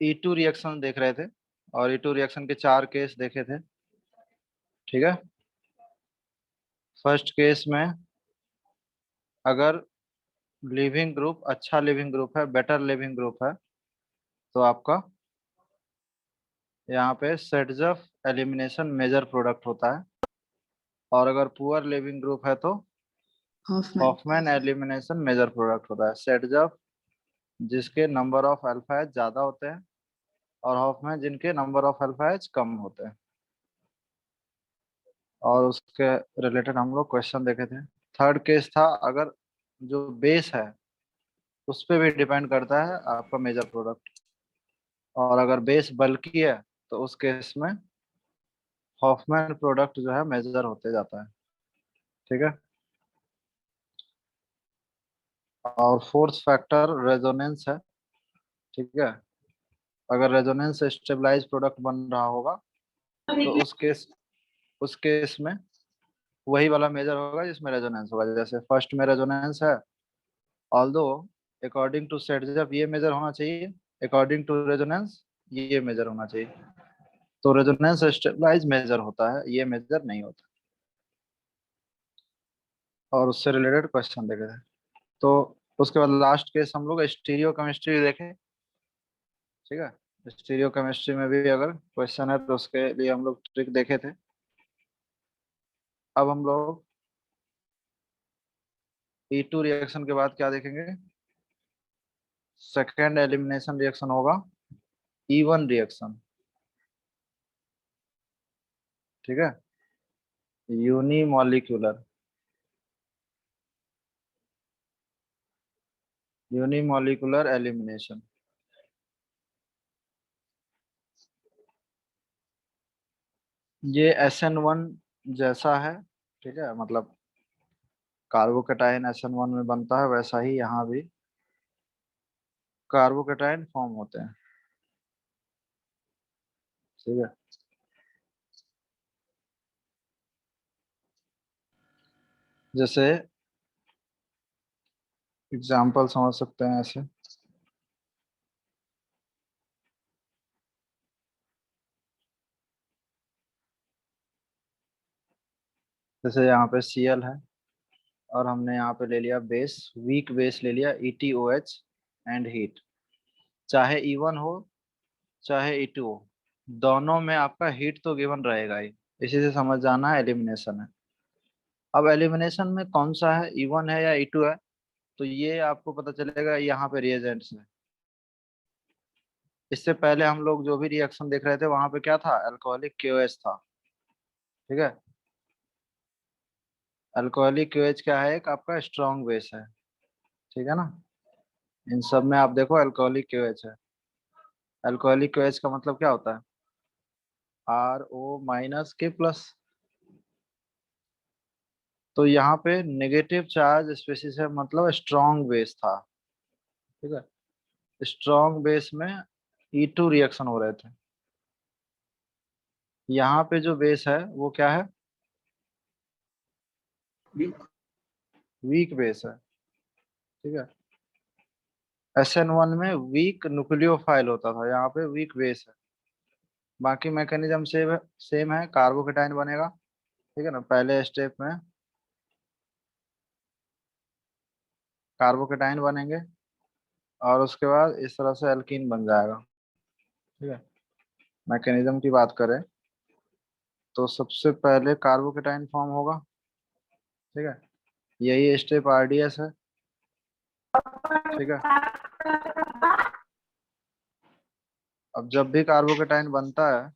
E2 reaction देख रहे थे और E2 रिएक्शन के 4 केस देखे थे। ठीक है। फर्स्ट केस में अगर लिविंग ग्रुप अच्छा लिविंग ग्रुप है, बेटर लिविंग ग्रुप है, तो आपका यहाँ पे सेट्जफ एलिमिनेशन मेजर प्रोडक्ट होता है। और अगर पुअर लिविंग ग्रुप है तो Hofmann. Hofmann elimination major product होता है। सेट्जफ जिसके नंबर ऑफ अल्फा एच ज्यादा होते हैं, और हॉफमैन जिनके नंबर ऑफ अल्फा एच कम होते हैं। और उसके रिलेटेड हम लोग क्वेश्चन देखे थे। थर्ड केस था अगर जो बेस है उस पे भी डिपेंड करता है आपका मेजर प्रोडक्ट, और अगर बेस बल्की है तो उस केस में हॉफमैन प्रोडक्ट जो है मेजर होते जाता है। ठीक है। और फोर्थ फैक्टर रेजोनेंस है। ठीक है। अगर रेजोनेंस से स्टेबलाइज प्रोडक्ट बन रहा होगा तो उस केस में वही वाला मेजर होगा जिसमें रेजोनेंस होगा। जैसे फर्स्ट में रेजोनेंस है, ऑल्दो अकॉर्डिंग टू सेट जब ये मेजर होना चाहिए, अकॉर्डिंग टू रेजोनेंस ये मेजर होना चाहिए। तो रेजोनेंस स्टेबलाइज मेजर होता है, ये मेजर नहीं होता। और उससे रिलेटेड क्वेश्चन देखे थे। तो उसके बाद लास्ट केस हम लोग स्टीरियो केमिस्ट्री देखे। ठीक है। स्टीरियो केमिस्ट्री में भी अगर क्वेश्चन है तो उसके लिए हम लोग ट्रिक देखे थे। अब हम लोग E2 रिएक्शन के बाद क्या देखेंगे? सेकेंड एलिमिनेशन रिएक्शन होगा E1 रिएक्शन। ठीक है। Unimolecular unimolecular elimination. ये SN1 जैसा है। ठीक है। मतलब कार्बोकेटाइन SN1 में बनता है, वैसा ही यहाँ भी कार्बोकेटाइन फॉर्म होते हैं। ठीक है। जैसे एग्जाम्पल समझ सकते हैं ऐसे। जैसे यहाँ पे Cl है और हमने यहाँ पे ले लिया बेस, वीक बेस ले लिया ETOH एंड हीट। चाहे E1 हो चाहे E2 हो, दोनों में आपका हीट तो गिवन रहेगा ही। इसी से समझ जाना है एलिमिनेशन है। अब एलिमिनेशन में कौन सा है, E1 है या E2 है, तो ये आपको पता चलेगा यहाँ पे रिएजेंट्स में। इससे पहले हम लोग जो भी रिएक्शन देख रहे थे वहां पे क्या था, अल्कोहलिक KOH था। ठीक है। अल्कोहलिक KOH क्या है, एक आपका स्ट्रॉन्ग बेस है। ठीक है ना। इन सब में आप देखो अल्कोहलिक KOH है। अल्कोहलिक KOH का मतलब क्या होता है, RO- K+। तो यहाँ पे नेगेटिव चार्ज स्पेसिस है, मतलब स्ट्रॉन्ग बेस था। ठीक है। स्ट्रॉन्ग बेस में E2 रिएक्शन हो रहे थे। यहाँ पे जो बेस है वो क्या है, वीक बेस है। ठीक है। SN1 में वीक न्यूक्लियोफाइल होता था, यहाँ पे वीक बेस है। बाकी मैकेनिज्म सेम है, कार्बोकेटाइन बनेगा। ठीक है ना। पहले स्टेप में कार्बोकेटाइन बनेंगे और उसके बाद इस तरह से एल्कीन बन जाएगा। ठीक है। मैकेनिज्म की बात करें तो सबसे पहले कार्बोकेटाइन फॉर्म होगा। ठीक है। यही स्टेप RDS है। ठीक है। अब जब भी कार्बोकेटाइन बनता है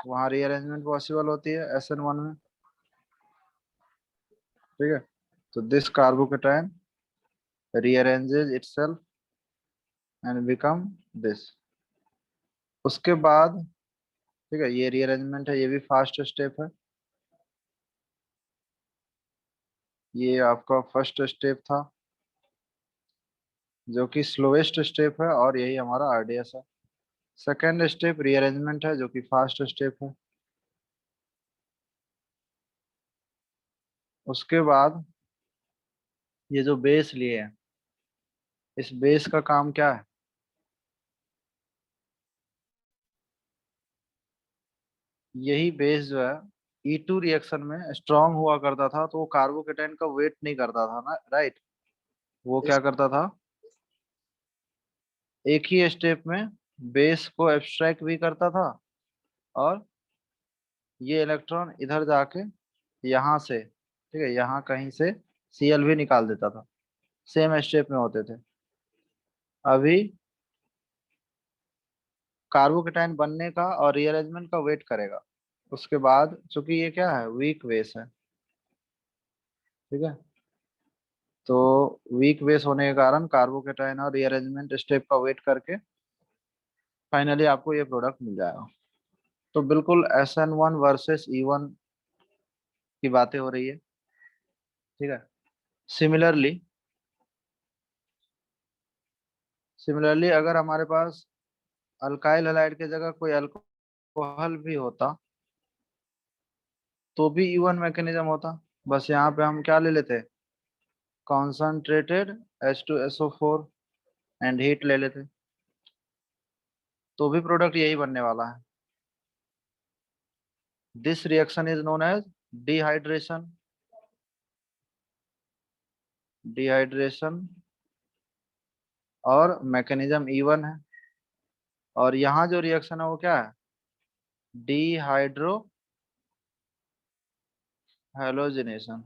वहाँ रीअरेंजमेंट पॉसिबल होती है SN1 में। ठीक है। तो this carbocation rearranges itself and become this। उसके बाद ठीक है, ये रीअरेंजमेंट है, ये भी फास्ट स्टेप है। ये आपका फर्स्ट स्टेप था जो कि स्लोएस्ट स्टेप है, और यही हमारा RDS है। सेकेंड स्टेप रीअरेंजमेंट है जो कि फास्ट स्टेप है। उसके बाद ये जो बेस लिए हैं, इस बेस का काम क्या है, यही बेस जो है E2 रिएक्शन में स्ट्रांग हुआ करता था, तो वो कार्बोकेटाइन का वेट नहीं करता था ना, राइट। वो क्या करता था, एक ही स्टेप में बेस को एब्स्ट्रैक्ट भी करता था, और ये इलेक्ट्रॉन इधर जाके यहाँ से, ठीक है, यहाँ कहीं से Cl भी निकाल देता था। सेम स्टेप में होते थे। अभी कार्बोकेटाइन बनने का और रीअरेंजमेंट का वेट करेगा। उसके बाद चूंकि ये क्या है, वीक बेस है, ठीक है, तो वीक बेस होने के कारण कार्बोकेटाइन और रीअरेंजमेंट स्टेप का वेट करके फाइनली आपको ये प्रोडक्ट मिल जाएगा। तो बिल्कुल SN1 वर्सेस E1 की बातें हो रही है, ठीक है। सिमिलरली सिमिलरली अगर हमारे पास अल्काइल हैलाइड की जगह कोई अल्कोहल भी होता, तो भी E1 मैकेनिज्म होता। बस यहाँ पे हम क्या ले लेते, कॉन्सनट्रेटेड H2SO4 एंड हीट ले लेते, तो भी प्रोडक्ट यही बनने वाला है। This reaction is known as dehydration. Dehydration और मैकेनिज्म E1 है। और यहाँ जो रिएक्शन है वो क्या है, डिहाइड्रो हैलोजिनेशन।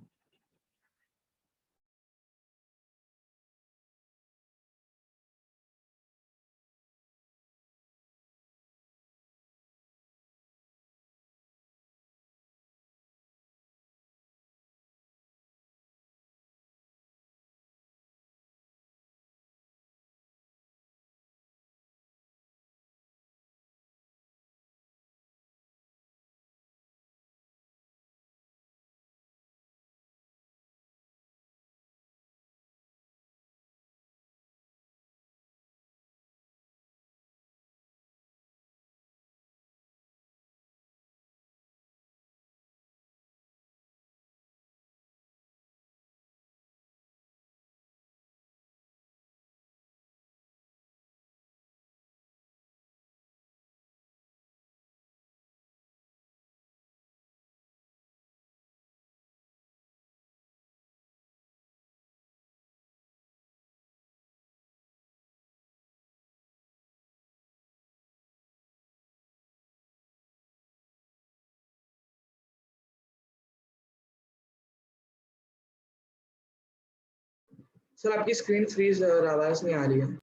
सर आपकी स्क्रीन फ्रीज और आवाज नहीं आ रही है।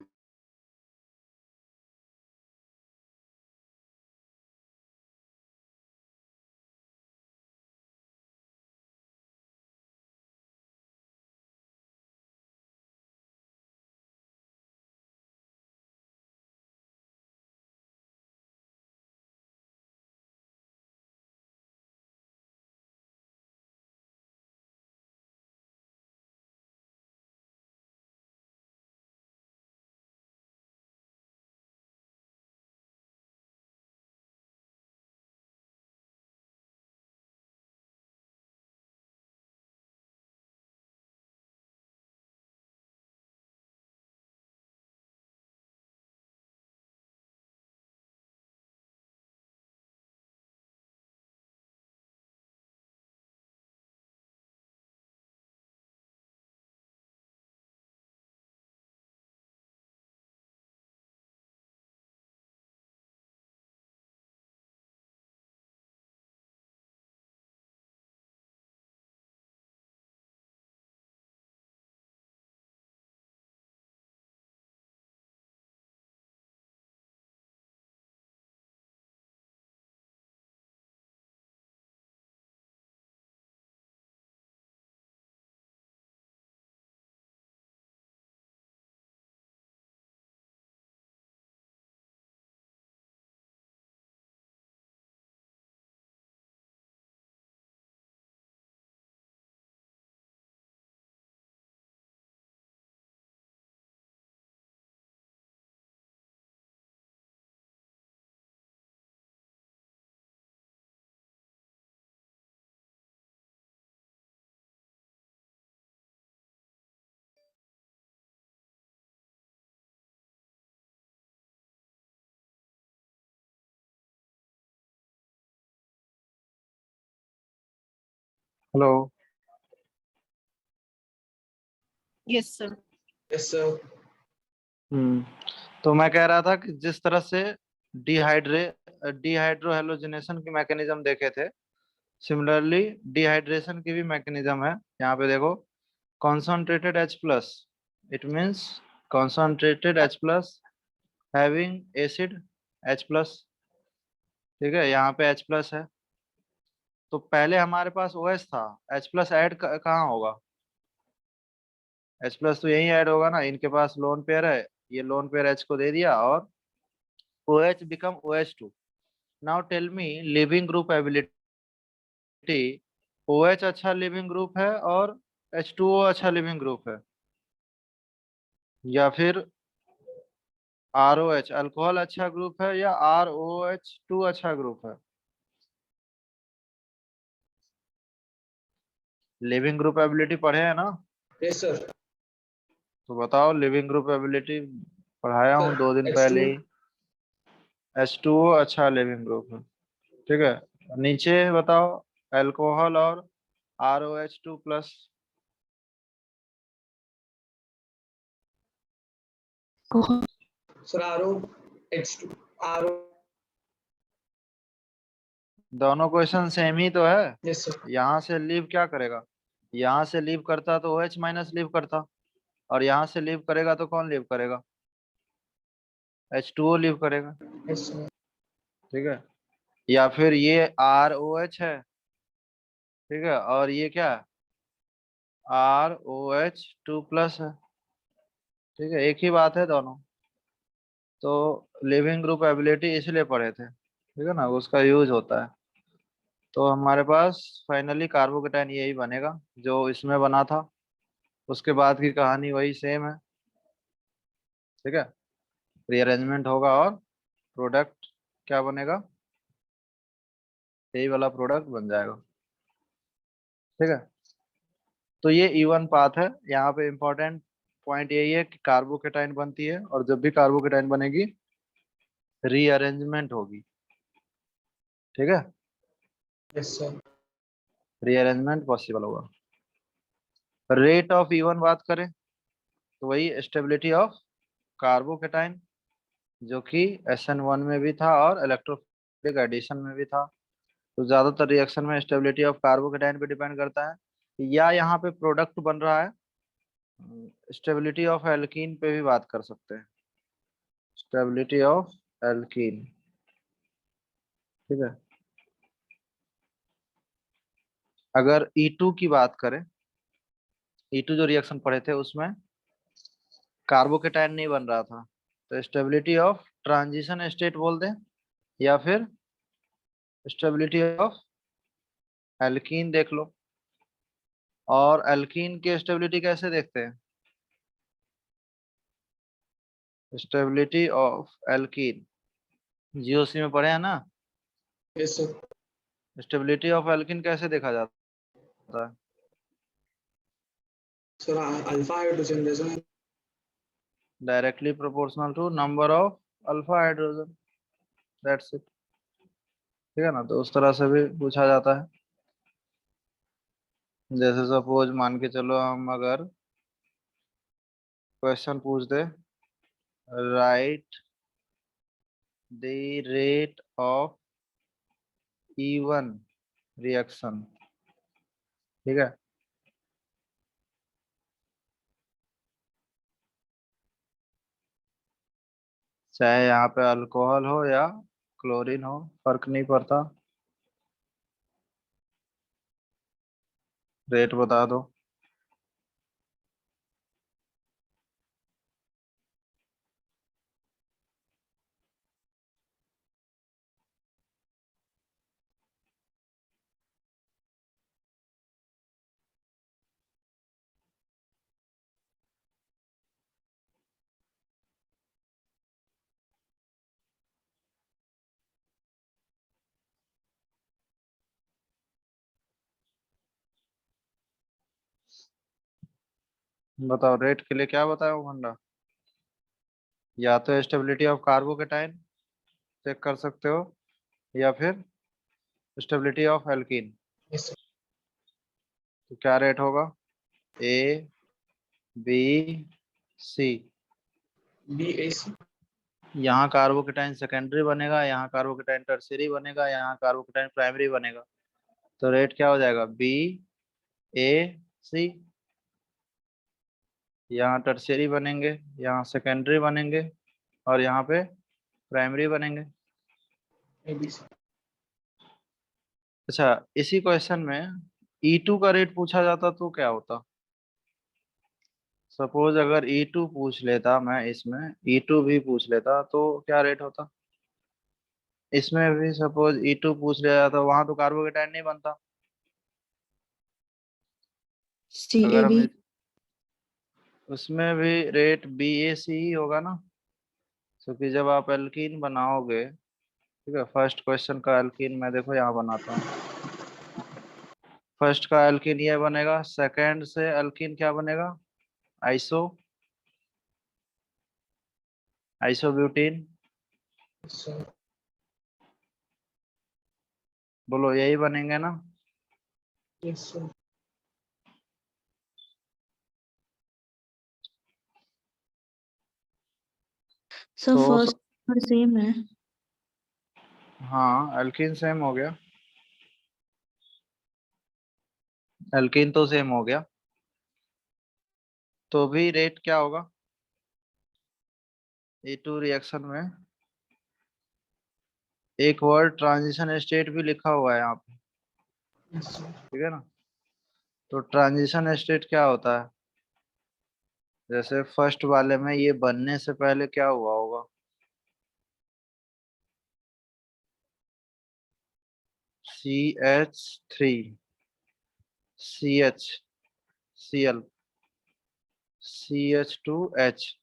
Hello. Yes, sir. Yes, sir. तो मैं कह रहा था कि जिस तरह से डिहाइड्रो हेलोजिनेशन की मैकेनिज्म देखे थे, सिमिलरली डिहाइड्रेशन की भी मैकेनिज्म है। यहाँ पे देखो, concentrated H plus, it means concentrated H plus having acid H plus। ठीक है, यहाँ पे H plus है, तो पहले हमारे पास OH था, H plus ऐड कहाँ होगा? H plus तो यही ऐड होगा ना, इनके पास लोन पेयर है, ये लोन पेयर H को दे दिया और OH become OH2। Now tell me living group ability. OH अच्छा लिविंग ग्रुप है और H2O अच्छा लिविंग ग्रुप है, या फिर ROH अल्कोहल अच्छा ग्रुप है, या ROH2 अच्छा ग्रुप है? लिविंग ग्रुप एबिलिटी पढ़े हैं ना? Yes, sir. तो बताओ, लिविंग ग्रुप एबिलिटी पढ़ाया हूँ 2 दिन पहले H2. ही। H2O अच्छा लिविंग ग्रुप है, ठीक है। नीचे बताओ, अल्कोहल और ROH2 plus. Sir, RO. H2. RO. दोनों क्वेश्चन सेम ही तो है। Yes, sir. यहाँ से लीव क्या करेगा? यहाँ से लीव करता तो OH माइनस लीव करता, और यहाँ से लीव करेगा तो कौन लीव करेगा? H2O लीव करेगा, Yes, sir. ठीक है। या फिर ये ROH है, ठीक है, और ये क्या है? ROH2 प्लस है, ठीक है, एक ही बात है दोनों। तो लिविंग ग्रुप एबिलिटी इसलिए पढ़े थे, ठीक है ना, उसका यूज होता है। तो हमारे पास फाइनली कार्बोकेटाइन यही बनेगा जो इसमें बना था, उसके बाद की कहानी वही सेम है, ठीक है। रीअरेंजमेंट होगा और प्रोडक्ट क्या बनेगा? यही वाला प्रोडक्ट बन जाएगा, ठीक है। तो ये इवन पाथ है। यहाँ पे इंपॉर्टेंट पॉइंट यही है कि कार्बोकेटाइन बनती है, और जब भी कार्बोकेटाइन बनेगी रीअरेंजमेंट होगी, ठीक है। Yes, sir. रीअरेंजमेंट पॉसिबल होगा। रेट ऑफ इवन बात करें तो वही स्टेबिलिटी ऑफ कार्बोकेटाइन, जो कि SN1 में भी था और इलेक्ट्रोफिलिक एडिशन में भी था। तो ज्यादातर रिएक्शन में स्टेबिलिटी ऑफ कार्बोकेटाइन पे डिपेंड करता है, या यहाँ पे प्रोडक्ट बन रहा है, स्टेबिलिटी ऑफ एल्कीन पे भी बात कर सकते हैं, स्टेबिलिटी ऑफ एल्कीन, ठीक है। अगर E2 की बात करें, E2 जो रिएक्शन पढ़े थे उसमें कार्बोकेटाइन नहीं बन रहा था, तो स्टेबिलिटी ऑफ ट्रांजिशन स्टेट बोल दें, या फिर स्टेबिलिटी ऑफ एल्कीन देख लो। और एल्कीन की स्टेबिलिटी कैसे देखते हैं? स्टेबिलिटी ऑफ एल्कीन GOC में पढ़े हैं ना? Yes, sir. Stability of alkene कैसे देखा जाता है? Sir, alpha hydrogen जैसा. Directly proportional to number of alpha hydrogen, that's it, ठीक है ना। तो उस तरह से भी पूछा जाता है। जैसे सपोज मान के चलो, हम अगर क्वेश्चन पूछ दे, right the rate of E1 reaction, ठीक है। चाहे यहाँ पे अल्कोहल हो या क्लोरीन हो, फर्क नहीं पड़ता, रेट बता दो। बताओ, रेट के लिए क्या बताया हूँ भंडा? या तो स्टेबिलिटी ऑफ कार्बोकेटाइन चेक कर सकते हो, या फिर stability of alkene. Yes, sir. तो क्या रेट होगा? A B C. BAC. यहाँ कार्बोकेटाइन सेकेंडरी बनेगा, यहाँ कार्बोकेटाइन टर्शियरी बनेगा, यहाँ कार्बोकेटाइन प्राइमरी बनेगा। तो रेट क्या हो जाएगा? बी ए सी। यहाँ टर्शियरी बनेंगे, यहाँ सेकेंडरी बनेंगे, और यहाँ पे प्राइमरी बनेंगे। ABC. अच्छा, इसी क्वेश्चन में E2 का रेट पूछा जाता तो क्या होता? सपोज अगर E2 पूछ लेता, मैं इसमें E2 भी पूछ लेता तो क्या रेट होता? इसमें भी सपोज E2 पूछ लिया जाता, वहां तो कार्बोकेटाइन नहीं बनता। अगर CAB. हम उसमें भी रेट BAC ही होगा ना, क्योंकि जब आप एल्कीन बनाओगे, ठीक है, फर्स्ट क्वेश्चन का एल्कीन मैं देखो यहाँ बनाता हूँ। फर्स्ट का एल्कीन ये बनेगा, सेकंड से एल्कीन क्या बनेगा? Iso isobutene. Yes, sir. बोलो यही बनेंगे ना? Yes, sir. सर तो फर्स्ट और सेम है. हाँ, एल्कीन सेम हो गया, एल्कीन तो सेम हो गया, तो भी रेट क्या होगा? E2 रिएक्शन में एक वर्ड ट्रांजिशन स्टेट भी लिखा हुआ है यहाँ पे, Yes, sir. ठीक है ना? तो ट्रांजिशन स्टेट क्या होता है? जैसे फर्स्ट वाले में ये बनने से पहले क्या हुआ होगा? CH3 CH Cl CH2H।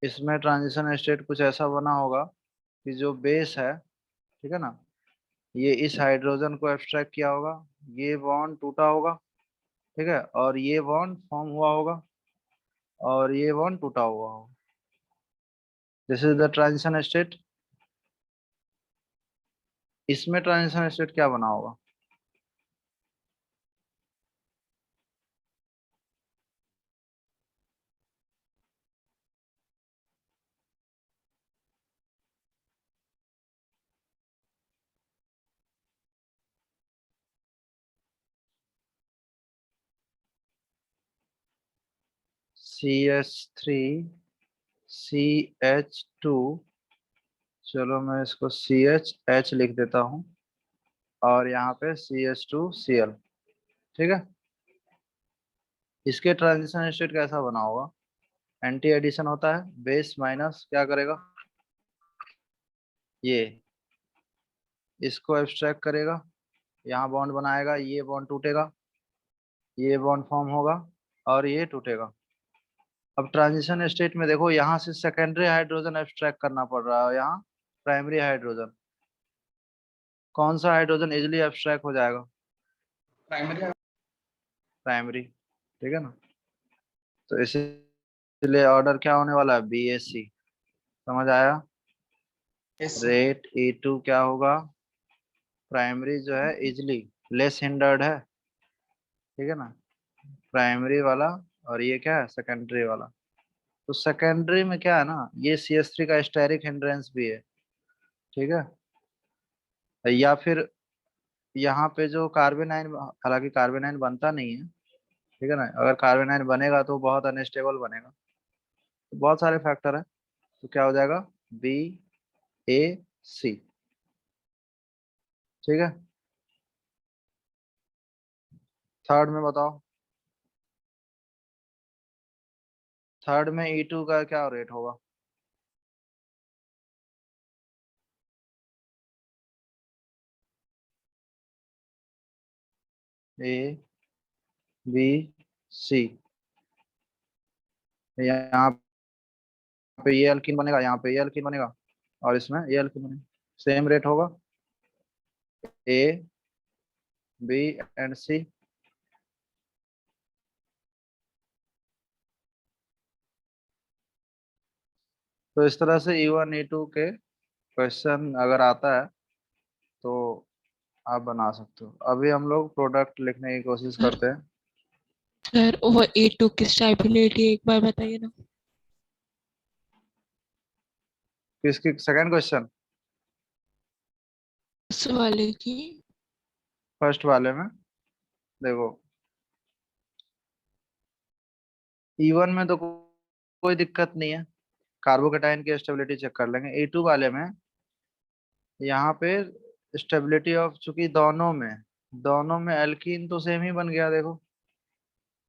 इसमें ट्रांजिशन स्टेट कुछ ऐसा बना होगा कि जो बेस है, ठीक है ना, ये इस हाइड्रोजन को एब्स्ट्रैक्ट किया होगा, ये बॉन्ड टूटा होगा, ठीक है, और ये बॉन्ड फॉर्म हुआ होगा, और ये बॉन्ड टूटा हुआ होगा। This is the transition state. इसमें ट्रांजिशन स्टेट क्या बना होगा? CH3 CH2, चलो मैं इसको CHH लिख देता हूँ, और यहाँ पे CH2Cl, ठीक है। इसके ट्रांजिशन स्टेट कैसा बना होगा? एंटी एडिशन होता है, बेस माइनस क्या करेगा? ये इसको एब्स्ट्रैक्ट करेगा, यहाँ बॉन्ड बनाएगा, ये बॉन्ड टूटेगा, ये बॉन्ड फॉर्म होगा, और ये टूटेगा। अब ट्रांजिशन स्टेट में देखो, यहाँ से सेकेंडरी हाइड्रोजन एब्स्ट्रैक्ट करना पड़ रहा है, यहाँ प्राइमरी हाइड्रोजन। कौन सा हाइड्रोजन इजिली एब्स्ट्रैक्ट हो जाएगा? Primary. प्राइमरी, ठीक है ना? तो इसलिए ऑर्डर क्या होने वाला है? BAC। समझ आया? Yes, sir. रेट E2 क्या होगा? प्राइमरी जो है इजिली लेस हिंडर्ड है, ठीक है ना, प्राइमरी वाला, और ये क्या है? सेकेंडरी वाला। तो सेकेंडरी में क्या है ना, ये CH3 का स्टेरिक हिंड्रेंस भी है, ठीक है। या फिर यहाँ पे जो कार्बेनाइन, हालांकि कार्बेनाइन बनता नहीं है, ठीक है ना, अगर कार्बेनाइन बनेगा तो बहुत अनस्टेबल बनेगा। तो बहुत सारे फैक्टर है, तो क्या हो जाएगा? BAC, ठीक है। थर्ड में बताओ, थर्ड में E2 का क्या रेट होगा? ABC। यहाँ पे ये अल्कीन बनेगा, यहाँ पे ये अल्कीन बनेगा, और इसमें ये अल्कीन बनेगा, सेम रेट होगा, A B and C। तो इस तरह से E1 E2 के क्वेश्चन अगर आता है तो आप बना सकते हो। अभी हम लोग प्रोडक्ट लिखने की कोशिश करते हैं। सर वो A2 किस टाइप की लेटी है एक बार बताइए ना। किसकी? Second question? इस वाले की। फर्स्ट वाले में देखो, E1 में तो कोई दिक्कत नहीं है, कार्बोकेटाइन की स्टेबिलिटी चेक कर लेंगे। E2 वाले में यहाँ पे स्टेबिलिटी ऑफ, चूंकि दोनों में एल्कीन तो सेम ही बन गया, देखो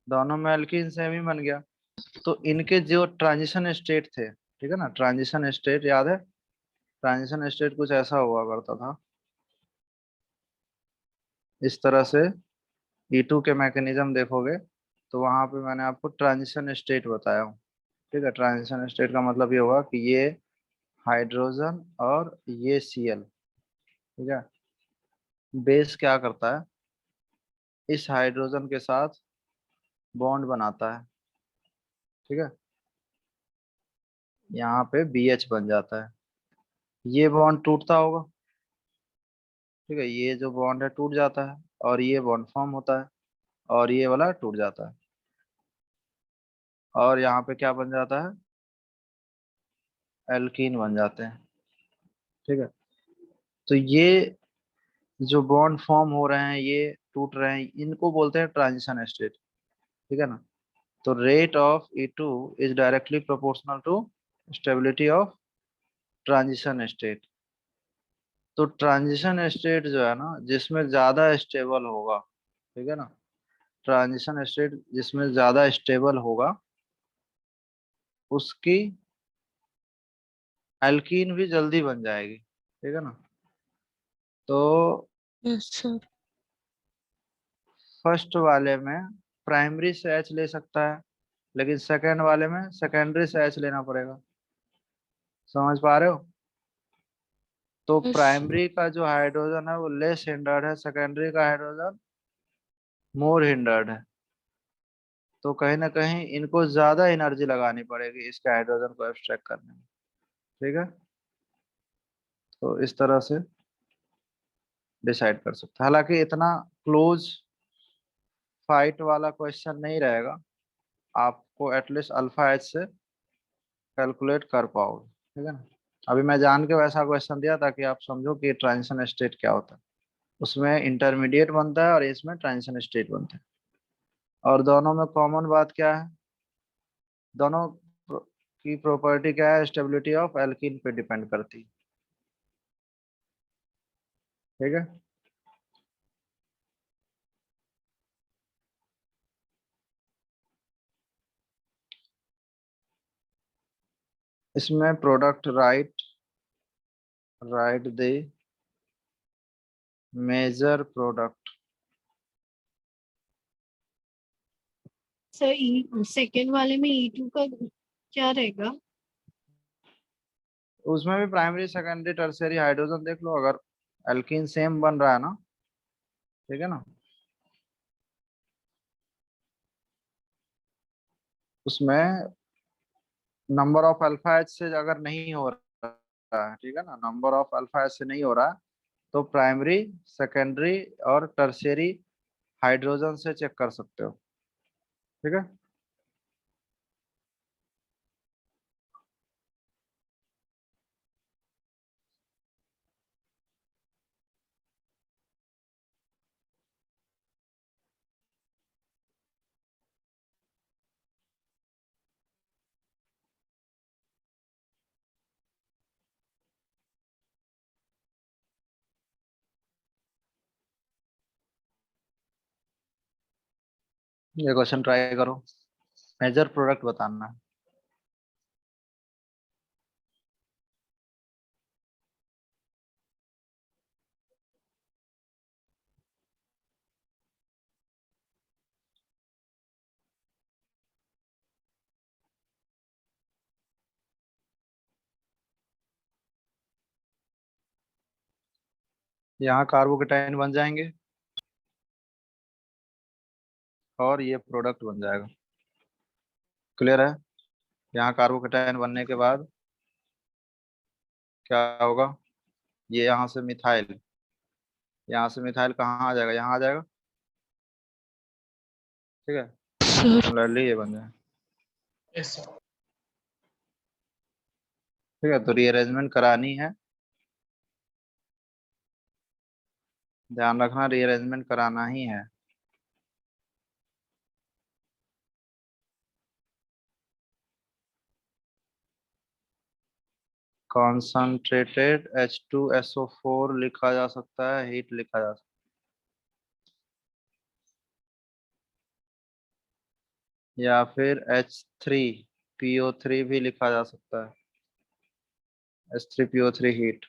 दोनों में एल्कीन सेम ही बन गया। तो इनके जो ट्रांजिशन स्टेट थे, ठीक है ना, ट्रांजिशन स्टेट याद है? ट्रांजिशन स्टेट कुछ ऐसा हुआ करता था, इस तरह से। E2 के मैकेनिज्म देखोगे तो वहां पे मैंने आपको ट्रांजिशन स्टेट बताया हूँ। ठीक है, ट्रांजिशन स्टेट का मतलब ये होगा कि ये हाइड्रोजन और ये Cl, ठीक है, बेस क्या करता है, इस हाइड्रोजन के साथ बॉन्ड बनाता है, ठीक है, यहाँ पे BH बन जाता है, ये बॉन्ड टूटता होगा, ठीक है, ये जो बॉन्ड है टूट जाता है और ये बॉन्ड फॉर्म होता है और ये वाला टूट जाता है और यहाँ पे क्या बन जाता है, एल्कीन बन जाते हैं, ठीक है। तो ये जो बॉन्ड फॉर्म हो रहे हैं, ये टूट रहे हैं, इनको बोलते हैं ट्रांजिशन स्टेट, ठीक है ना। तो rate of E2 is directly proportional to stability of transition state. तो ट्रांजिशन स्टेट जो है ना, जिसमें ज्यादा स्टेबल होगा, ठीक है ना, ट्रांजिशन स्टेट जिसमें ज्यादा स्टेबल होगा उसकी एल्कीन भी जल्दी बन जाएगी, ठीक है ना। तो यस सर। फर्स्ट वाले में प्राइमरी से H ले सकता है, लेकिन सेकेंड वाले में सेकेंडरी से H लेना पड़ेगा। समझ पा रहे हो? तो यस। प्राइमरी का जो हाइड्रोजन है वो लेस हिंडर्ड है, सेकेंडरी का हाइड्रोजन मोर हिंडर्ड है। तो कहीं ना कहीं इनको ज्यादा एनर्जी लगानी पड़ेगी इसके हाइड्रोजन को एब्स्ट्रैक्ट करने में, ठीक है। तो इस तरह से डिसाइड कर सकते हैं। हालांकि इतना क्लोज फाइट वाला क्वेश्चन नहीं रहेगा, आपको एटलीस्ट अल्फा एच से कैलकुलेट कर पाओगे, ठीक है ना। अभी मैं जान के वैसा क्वेश्चन दिया ताकि आप समझो कि ट्रांजिशन स्टेट क्या होता है। उसमें इंटरमीडिएट बनता है और इसमें ट्रांजिशन स्टेट बनता है। और दोनों में कॉमन बात क्या है, दोनों की प्रॉपर्टी क्या है, स्टेबिलिटी ऑफ एल्कीन पे डिपेंड करती है, ठीक है। इसमें product right the major product. Sir second वाले में E2 का क्या रहेगा? उसमें भी प्राइमरी सेकेंडरी टर्शियरी हाइड्रोजन देख लो, अगर एल्कीन सेम बन रहा है ना, ठीक है ना, उसमें नंबर ऑफ अल्फा एच से अगर नहीं हो रहा है, ठीक है ना, नंबर ऑफ अल्फा एच से नहीं हो रहा है, तो प्राइमरी सेकेंडरी और टर्शियरी हाइड्रोजन से चेक कर सकते हो, ठीक है। ये क्वेश्चन ट्राई करो, मेजर प्रोडक्ट बताना है। यहाँ कार्बोकेटाइन बन जाएंगे और ये प्रोडक्ट बन जाएगा, क्लियर है। यहाँ कार्बोकेटाइन बनने के बाद क्या होगा, ये यहाँ से मिथाइल, यहाँ से मिथाइल कहाँ आ जाएगा, यहाँ आ जाएगा। ठीक है, सर सिमिलरली ये बन जाए। Yes sir. ठीक है, तो रीअरेंजमेंट करानी है, ध्यान रखना रीअरेंजमेंट कराना ही है। कॉन्सनट्रेटेड H2SO4 लिखा जा सकता है, हीट लिखा जा सकता है, या फिर H3PO3 भी लिखा जा सकता है, H3PO3 heat.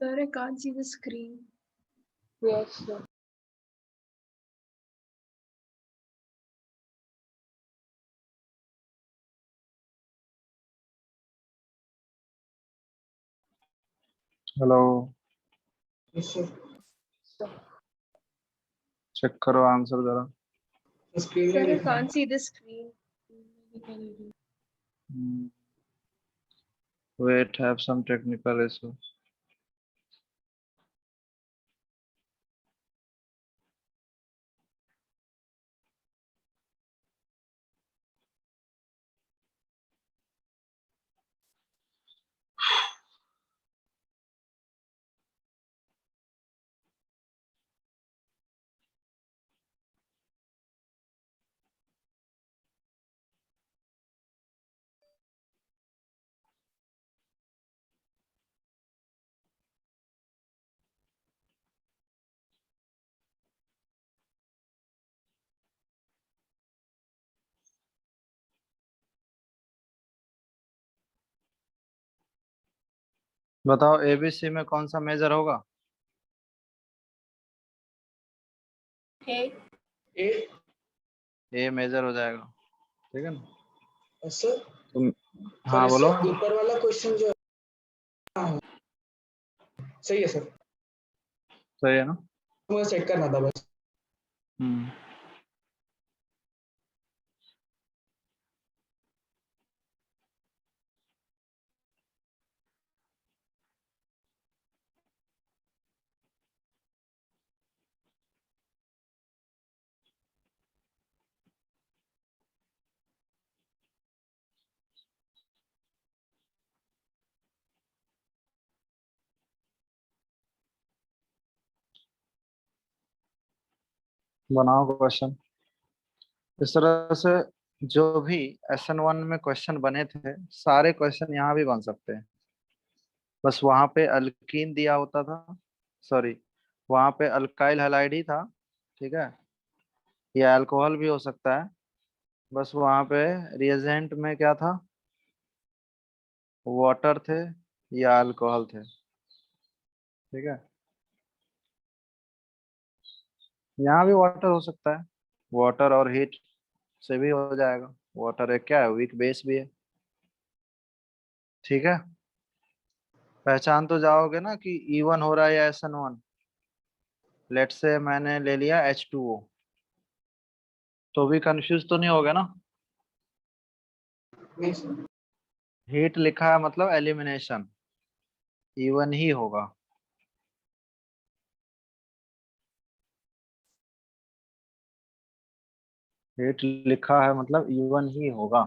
Sir, I can't see the screen. yes sir. Hello, yes sir. Check करो आंसर जरा। स्क्रीन Sir, में I लिखना है। can't see the screen. Wait, have some technical issue. बताओ एबीसी में कौन सा मेजर होगा? Hey. ए ए मेजर हो जाएगा, ठीक है ना। सर तुम सर हाँ इससे बोलो। ऊपर वाला क्वेश्चन जो है सही है सर, सही है ना। मुझे चेक करना था बस। हम्म बनाओ क्वेश्चन इस तरह से। जो भी SN1 में क्वेश्चन बने थे सारे क्वेश्चन यहाँ भी बन सकते हैं, बस वहां पे अल्कीन दिया होता था, सॉरी वहां पे अल्काइल हैलाइड ही था, ठीक है, या अल्कोहल भी हो सकता है, बस वहां पे रिएजेंट में क्या था, वाटर थे या अल्कोहल थे, ठीक है। यहाँ भी वाटर हो सकता है, वाटर और हीट से भी हो जाएगा, वाटर एक क्या है, वीक बेस भी है, ठीक है। पहचान तो जाओगे ना कि E1 हो रहा है या SN1। लेट से मैंने ले लिया H2O, तो भी कंफ्यूज तो नहीं हो गया ना। नहीं सर। हीट लिखा है मतलब एलिमिनेशन, E1 ही होगा। हीट लिखा है मतलब E1 ही होगा।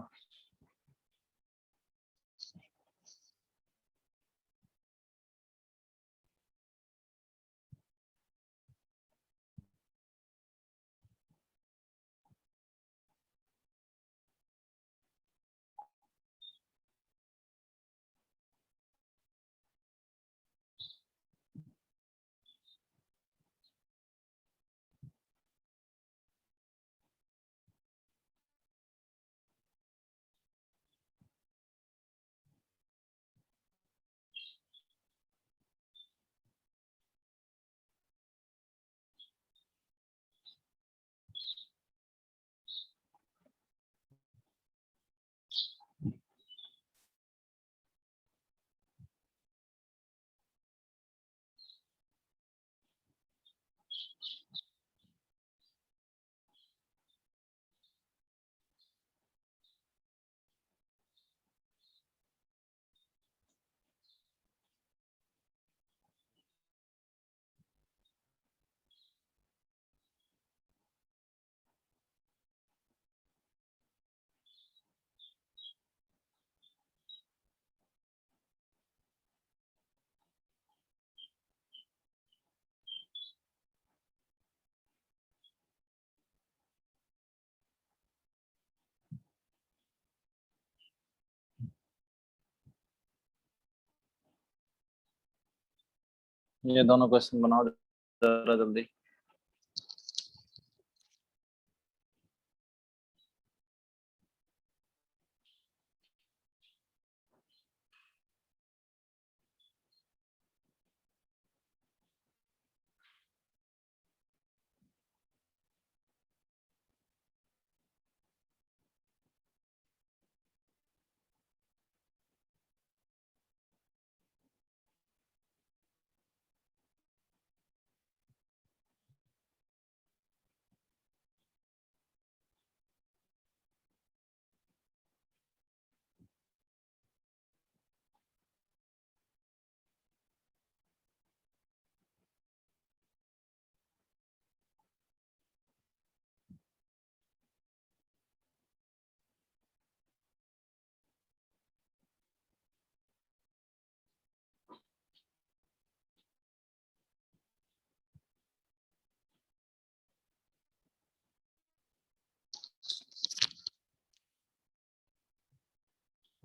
ये दोनों क्वेश्चन बनाओ जरा जल्दी।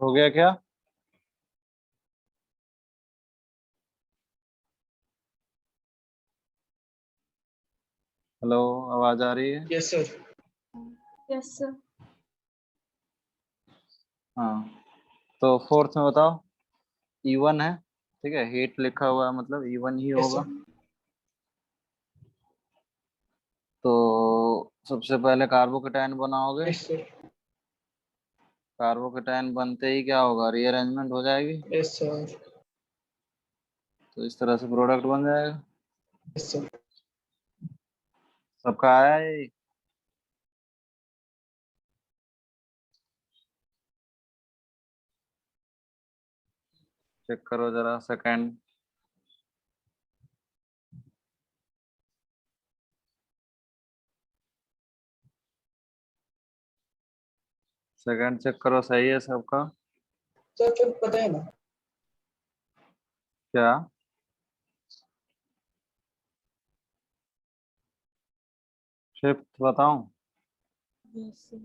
हो गया क्या? हेलो, आवाज आ रही है? Yes sir. Yes, sir. हाँ, तो फोर्थ में बताओ। E1 है, ठीक है, हीट लिखा हुआ है मतलब E1 ही यस होगा। सर। तो सबसे पहले कार्बोकेटायन बनाओगे, यस सर। कार्बोकेटायन बनते ही क्या होगा, रीअरेंजमेंट हो जाएगी, यस सर। तो इस तरह से प्रोडक्ट बन जाएगा। Yes sir. सबका आया है? चेक करो जरा सेकंड। सेकंड चेक करो, सही है सबका? सर फिर पता है ना। क्या? फिफ्थ बताऊं? Yes, sir.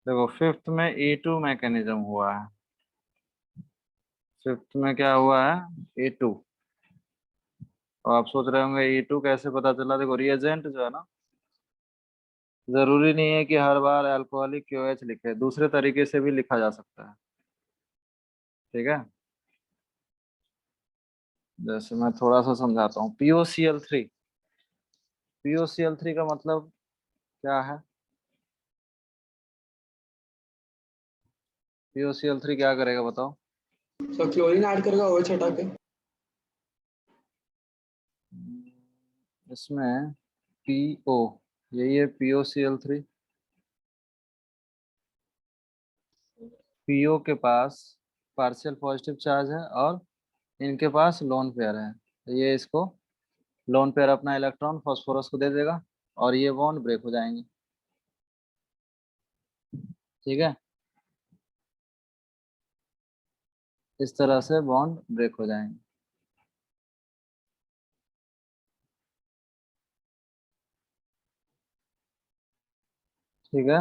देखो, फिफ्थ में E2 मैकेनिज्म हुआ है। फिफ्थ में क्या हुआ है? E2। और आप सोच रहे होंगे E2 कैसे पता चला। देखो रिएजेंट जो है ना, जरूरी नहीं है कि हर बार अल्कोहलिक QH लिखे, दूसरे तरीके से भी लिखा जा सकता है। ठीक है, जैसे मैं थोड़ा सा समझाता हूँ। POCl3 का मतलब क्या है? POCl3 क्या करेगा बताओ? सर क्लोरीन ऐड करेगा OH हटा के। इसमें PO, यही है POCl3। PO के पास पार्शियल पॉजिटिव चार्ज है और इनके पास लोन पेयर है, तो ये इसको लोन पेयर अपना इलेक्ट्रॉन फास्फोरस को दे देगा और ये बॉन्ड ब्रेक हो जाएंगे। ठीक है, इस तरह से बॉन्ड ब्रेक हो जाएंगे। ठीक है,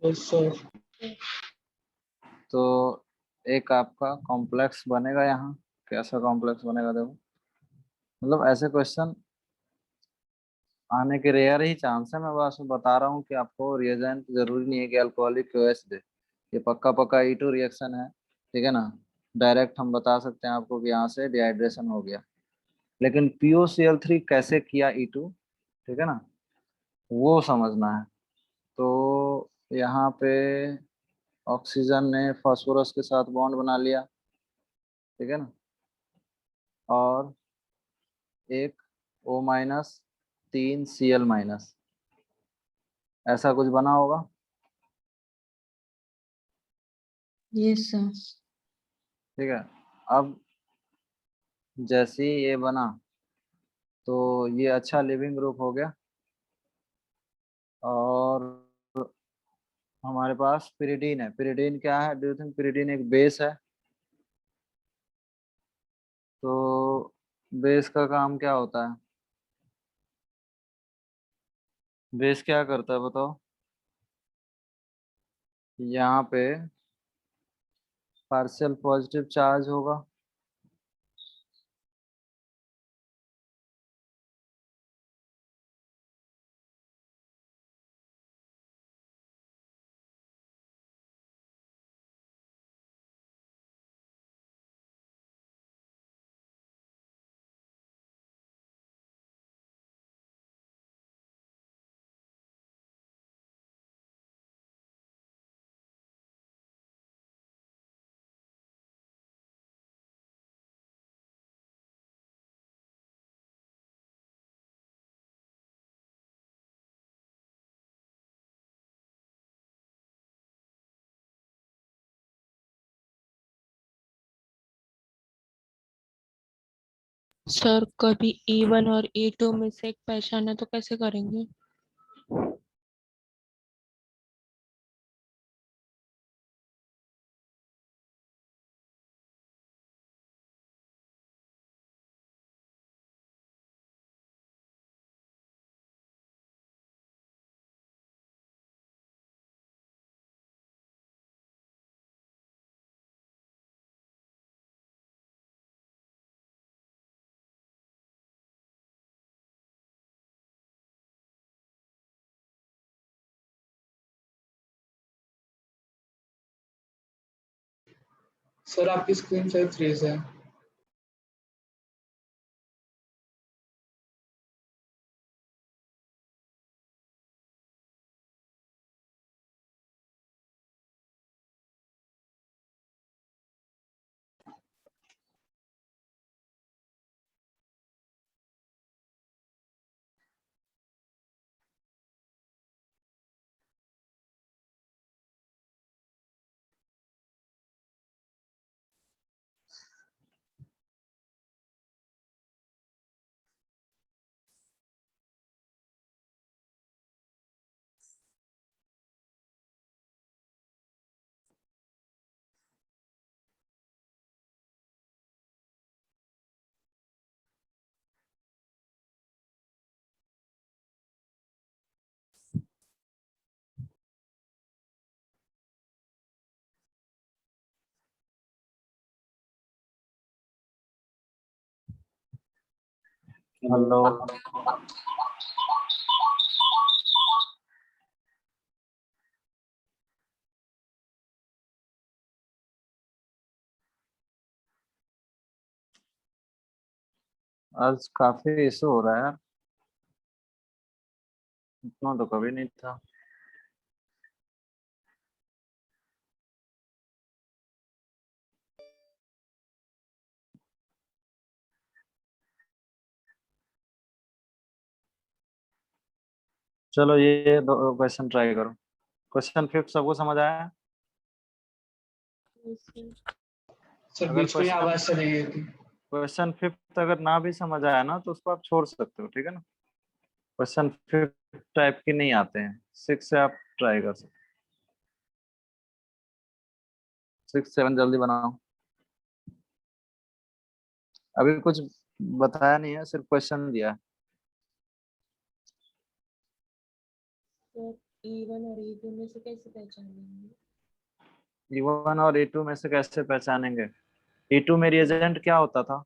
यस सर। तो एक आपका कॉम्प्लेक्स बनेगा यहाँ। कैसा कॉम्प्लेक्स बनेगा देखो, मतलब ऐसे क्वेश्चन आने के रेयर ही चांस है। मैं बस बता रहा हूँ कि आपको रिएजेंट जरूरी नहीं है कि अल्कोहलिक QH दे, ये पक्का पक्का E2 रिएक्शन है। ठीक है ना, डायरेक्ट हम बता सकते हैं आपको कि यहाँ से डिहाइड्रेशन हो गया। लेकिन POCl3 कैसे किया E2, ठीक है ना, वो समझना है। तो यहाँ पे ऑक्सीजन ने फास्फोरस के साथ बॉन्ड बना लिया, ठीक है ना, और एक O-, 3Cl-, ऐसा कुछ बना होगा। Yes sir. ठीक है, अब जैसे ही ये बना तो ये अच्छा लिविंग ग्रुप हो गया और हमारे पास पिरिडीन है। पिरिडीन क्या है? डू यू थिंक पिरिडीन एक बेस है? तो बेस का काम क्या होता है? बेस क्या करता है बताओ? यहाँ पे पार्शियल पॉजिटिव चार्ज होगा, सर कभी E1 और E2 में से एक पहचाना तो कैसे करेंगे? सर आपकी स्क्रीन शायद फ्रीज है। हेलो। आज काफी इशू हो रहा है यार, इतना तो कभी नहीं था। चलो ये दो क्वेश्चन ट्राई करो। क्वेश्चन फिफ्थ सबको समझ आया? सर अगर बीच में आवाज चली गई थी। क्वेश्चन फिफ्थ अगर ना भी समझ आया ना तो उसको आप छोड़ सकते हो, ठीक है ना। क्वेश्चन फिफ्थ टाइप के नहीं आते हैं, सिक्स से आप ट्राई कर सकते हो। 6 7 जल्दी बनाओ। अभी कुछ बताया नहीं है, सिर्फ क्वेश्चन दिया है। सर E1 और E2 में से कैसे पहचानेंगे? E1 और E2 में से कैसे पहचानेंगे? E2 में रिएजेंट क्या होता था?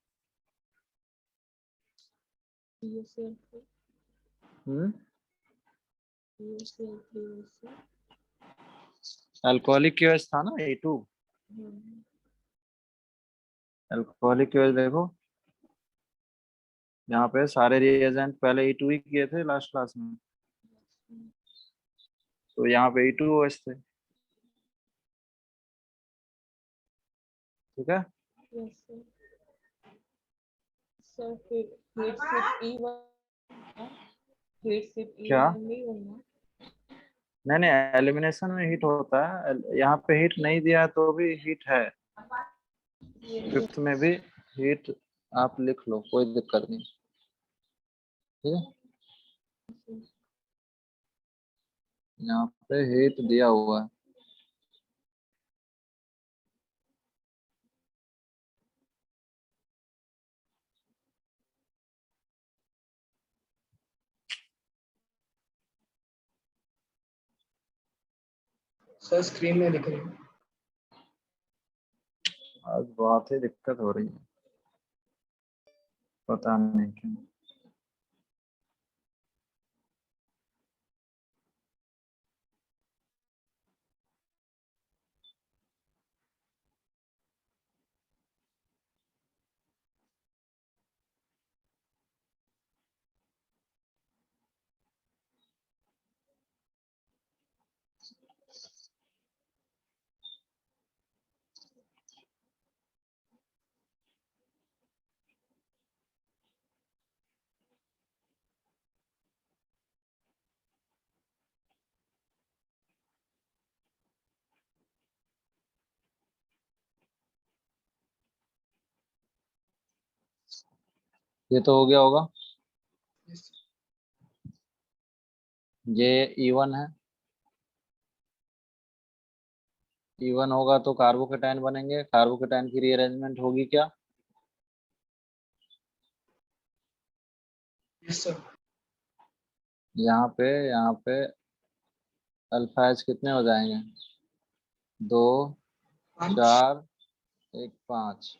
CuCl3 हम्म, CuCl3 अल्कोहलिक केस था ना E2। अल्कोहलिक केस देखो, यहाँ पे सारे रिएजेंट पहले E2 ही किए थे लास्ट क्लास में, तो यहाँ पे E2OH थे, ठीक है। Yes sir. सर फिर हेट सिर्फ E1, हेट सिर्फ क्या? E1 में ही होगा। नहीं नहीं, एलिमिनेशन में हीट होता है, यहाँ पे हीट नहीं दिया है तो भी हीट है। फिफ्थ में भी हीट आप लिख लो, कोई दिक्कत नहीं, ठीक है। यहाँ पे हीट दिया हुआ है। सर स्क्रीन में दिख रही है। आज बहुत ही दिक्कत हो रही है, पता नहीं क्यों। ये तो हो गया होगा। ये E1 है, E1 होगा तो कार्बोकेटाइन बनेंगे। कार्बोकेटाइन की रीअरेंजमेंट होगी क्या? Yes sir. यहाँ पे अल्फा एच कितने हो जाएंगे? 2 पाँच। 4 1 5।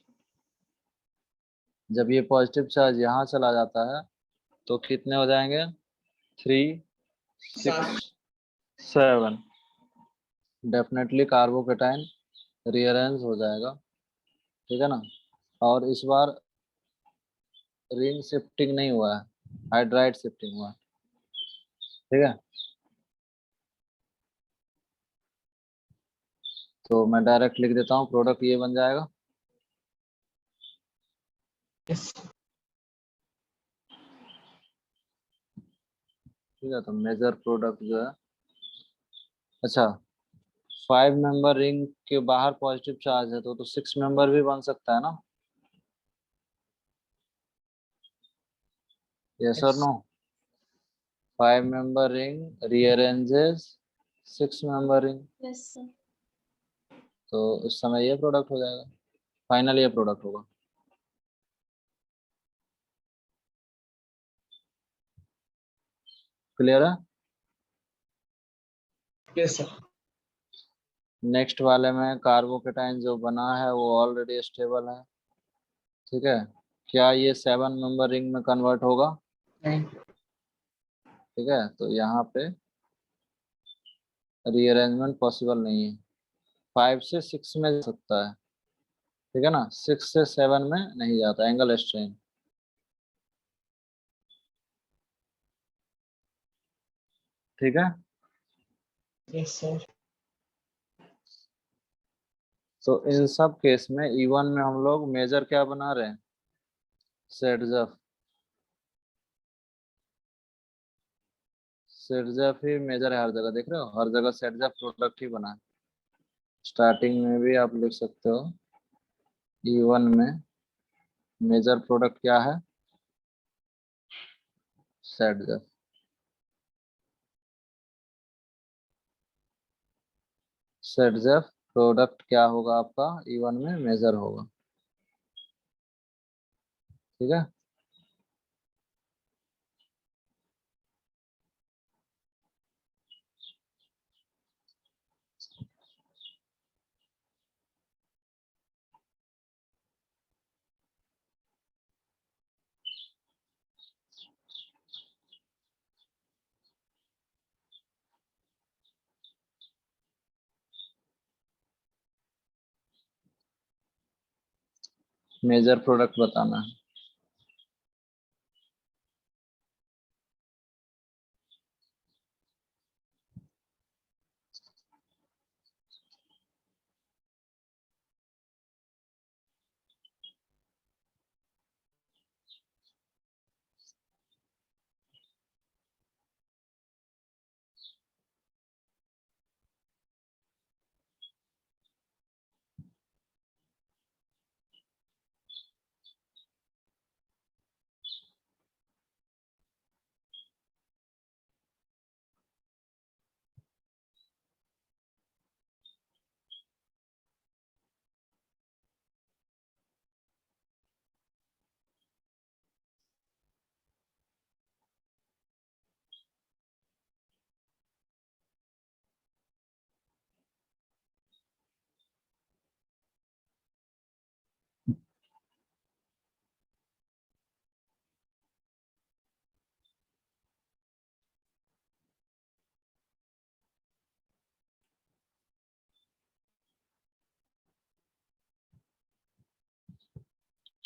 जब ये पॉजिटिव चार्ज यहाँ चला जाता है तो कितने हो जाएंगे? 3 सात। 6 7। डेफिनेटली कार्बोकेटाइन रीअरेंज हो जाएगा, ठीक है ना। और इस बार रिंग शिफ्टिंग नहीं हुआ है, हाइड्राइड शिफ्टिंग हुआ है, ठीक है। तो मैं डायरेक्ट लिख देता हूँ, प्रोडक्ट ये बन जाएगा। यस। ठीक है, तो मेजर प्रोडक्ट जो है, अच्छा 5 मेंबर रिंग के बाहर पॉजिटिव चार्ज है तो 6 मेंबर भी बन सकता है ना? यस और no? 5 member ring rearranges 6 member ring, yes sir. तो उस समय ये प्रोडक्ट हो जाएगा, फाइनल ये प्रोडक्ट होगा। क्लियर है? Yes sir. नेक्स्ट वाले में कार्बोकेटाइन जो बना है वो ऑलरेडी स्टेबल है, ठीक है। क्या ये 7 मेंबर रिंग में कन्वर्ट होगा? नहीं। ठीक है, तो यहाँ पे रीअरेंजमेंट पॉसिबल नहीं है। 5 से 6 में जा सकता है, ठीक है ना, 6 से 7 में नहीं जाता एंगल स्ट्रेन। ठीक है, यस सर। तो इन सब केस में E1 में हम लोग मेजर क्या बना रहे हैं? सेटजफ। सेटजफ ही मेजर है हर जगह, देख रहे हो, हर जगह सेटजफ प्रोडक्ट ही बना है। स्टार्टिंग में भी आप लिख सकते हो E1 में मेजर प्रोडक्ट क्या है? सेटजफ। सेटजफ प्रोडक्ट क्या होगा आपका E1 में? मेजर होगा। ठीक है, मेजर प्रोडक्ट बताना है।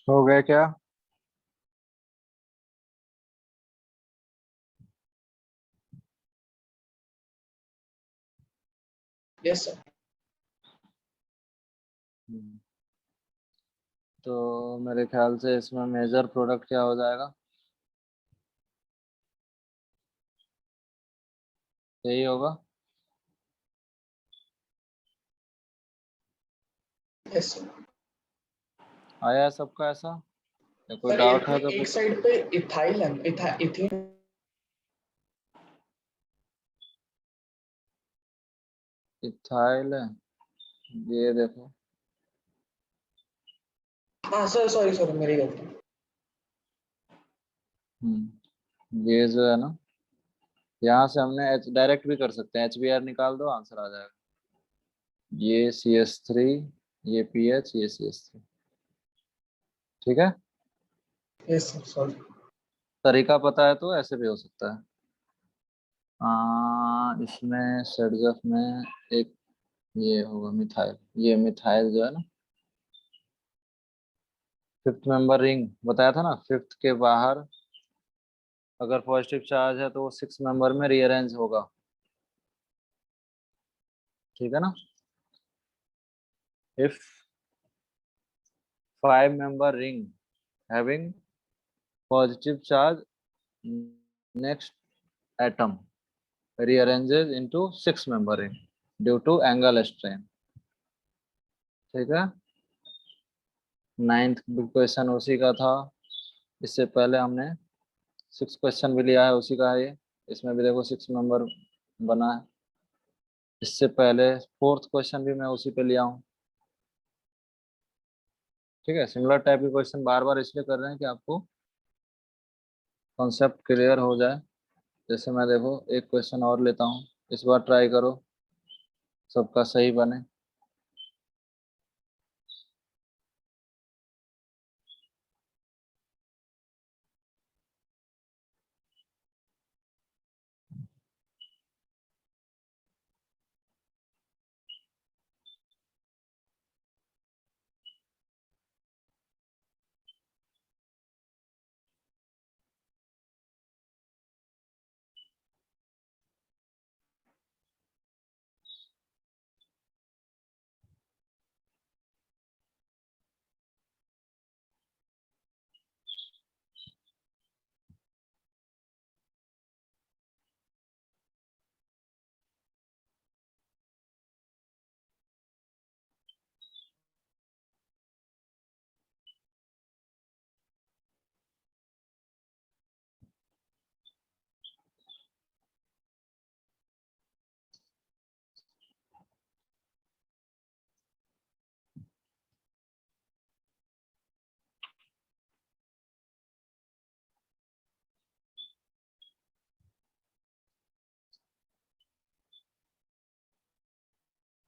हो गया क्या? Yes sir. हम्म, तो मेरे ख्याल से इसमें मेजर प्रोडक्ट क्या हो जाएगा? यही होगा। Yes sir. आया है सबका ऐसा, या कोई सर डाउट एक है तो एक कुछ? साइड पे इथाइल है, इथीन। इथाइल है, ये देखो। हाँ सर, सॉरी सॉरी, मेरी गलती। ये जो है ना, यहाँ से हमने डायरेक्ट भी कर सकते हैं, HBr निकाल दो, आंसर आ जाएगा। ये CH3, ये PH, ये CH3। ठीक है, यस सर, सॉरी। तरीका पता है तो ऐसे भी हो सकता है। इसमें सेडजफ में एक ये होगा मिथाइल, ये मिथाइल जो है ना, फिफ्थ मेंबर रिंग बताया था ना, फिफ्थ के बाहर अगर पॉजिटिव चार्ज है तो वो 6 मेंबर में रीअरेंज होगा। ठीक है ना, if 5 member ring having positive charge next atom rearranges into 6 member ring due to angle strain। ठीक है, 9th क्वेश्चन उसी का था। इससे पहले हमने 6 क्वेश्चन भी लिया है, उसी का है ये। इसमें भी देखो 6 मेंबर बना है। इससे पहले 4th क्वेश्चन भी मैं उसी पे लिया हूँ। ठीक है, सिमिलर टाइप के क्वेश्चन बार बार इसलिए कर रहे हैं कि आपको कॉन्सेप्ट क्लियर हो जाए। जैसे मैं देखो एक क्वेश्चन और लेता हूँ, इस बार ट्राई करो सबका सही बने।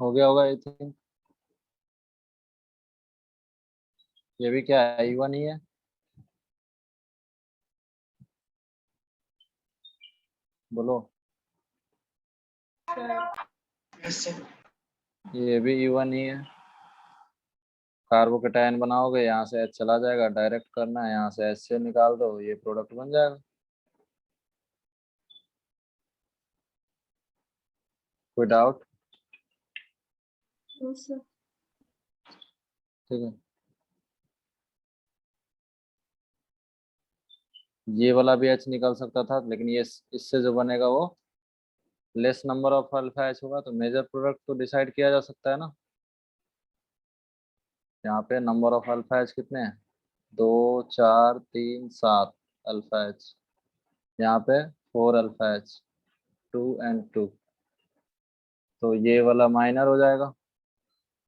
हो गया होगा आई थिंक। ये भी क्या है, E1 ही है। बोलो। Yes sir. ये भी E1 ही है। कार्बोकेटायन बनाओगे, यहाँ से H चला जाएगा, डायरेक्ट करना है, यहाँ से H से निकाल दो, ये प्रोडक्ट बन जाएगा। कोई डाउट? No sir. ठीक है। ये वाला भी H निकल सकता था, लेकिन ये इससे जो बनेगा वो less number of alpha H होगा, तो मेजर प्रोडक्ट तो डिसाइड किया जा सकता है ना। यहाँ पे नंबर ऑफ अल्फा H कितने हैं, 2 4 3 7 अल्फा H। यहाँ पे 4 अल्फा H, 2 and 2। तो ये वाला माइनर हो जाएगा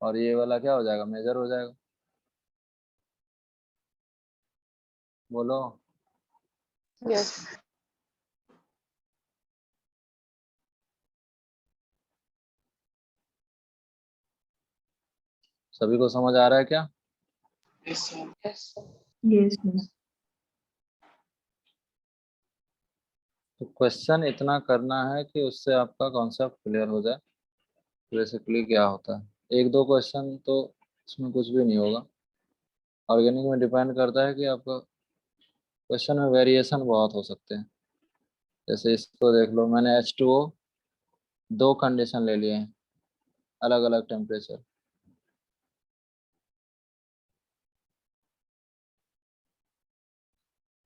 और ये वाला क्या हो जाएगा, मेजर हो जाएगा। बोलो। यस। सभी को समझ आ रहा है क्या? Yes sir. Yes sir. Yes, sir. तो क्वेश्चन इतना करना है कि उससे आपका कॉन्सेप्ट क्लियर हो जाए बेसिकली क्या होता है। एक दो क्वेश्चन तो इसमें कुछ भी नहीं होगा। ऑर्गेनिक में डिपेंड करता है कि आपका क्वेश्चन में वेरिएशन बहुत हो सकते हैं। जैसे इसको देख लो, मैंने H2O 2 कंडीशन ले लिए हैं, अलग अलग टेम्परेचर।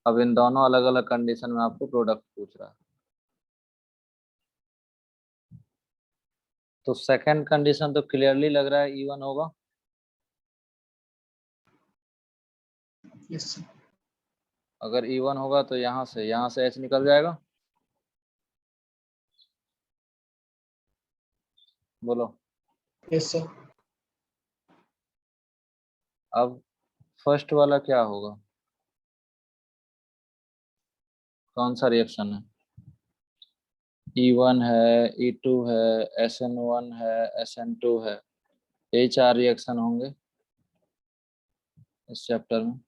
अब इन दोनों अलग अलग कंडीशन में आपको प्रोडक्ट पूछ रहा है। तो सेकंड कंडीशन तो क्लियरली लग रहा है E1 होगा। Yes sir. अगर E1 होगा तो यहाँ से H निकल जाएगा। बोलो। Yes sir. अब फर्स्ट वाला क्या होगा, कौन सा रिएक्शन है? E1 है, E2 है, SN1 है, SN2 है। यही 4 रिएक्शन होंगे इस चैप्टर में।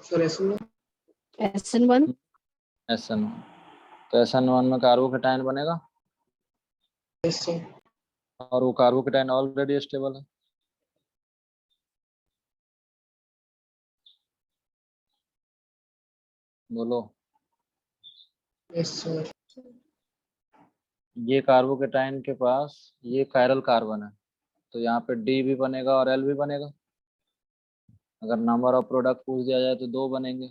Sir SN1। SN1। SN1, तो SN1 में कार्बोकेटायन बनेगा यस सर। और वो कार्बोकेटायन ऑलरेडी स्टेबल है। बोलो। Yes sir. ये कार्बोकेटायन के पास ये कायरल कार्बन है, तो यहाँ पे D भी बनेगा और L भी बनेगा। अगर नंबर ऑफ प्रोडक्ट पूछ दिया जाए तो 2 बनेंगे।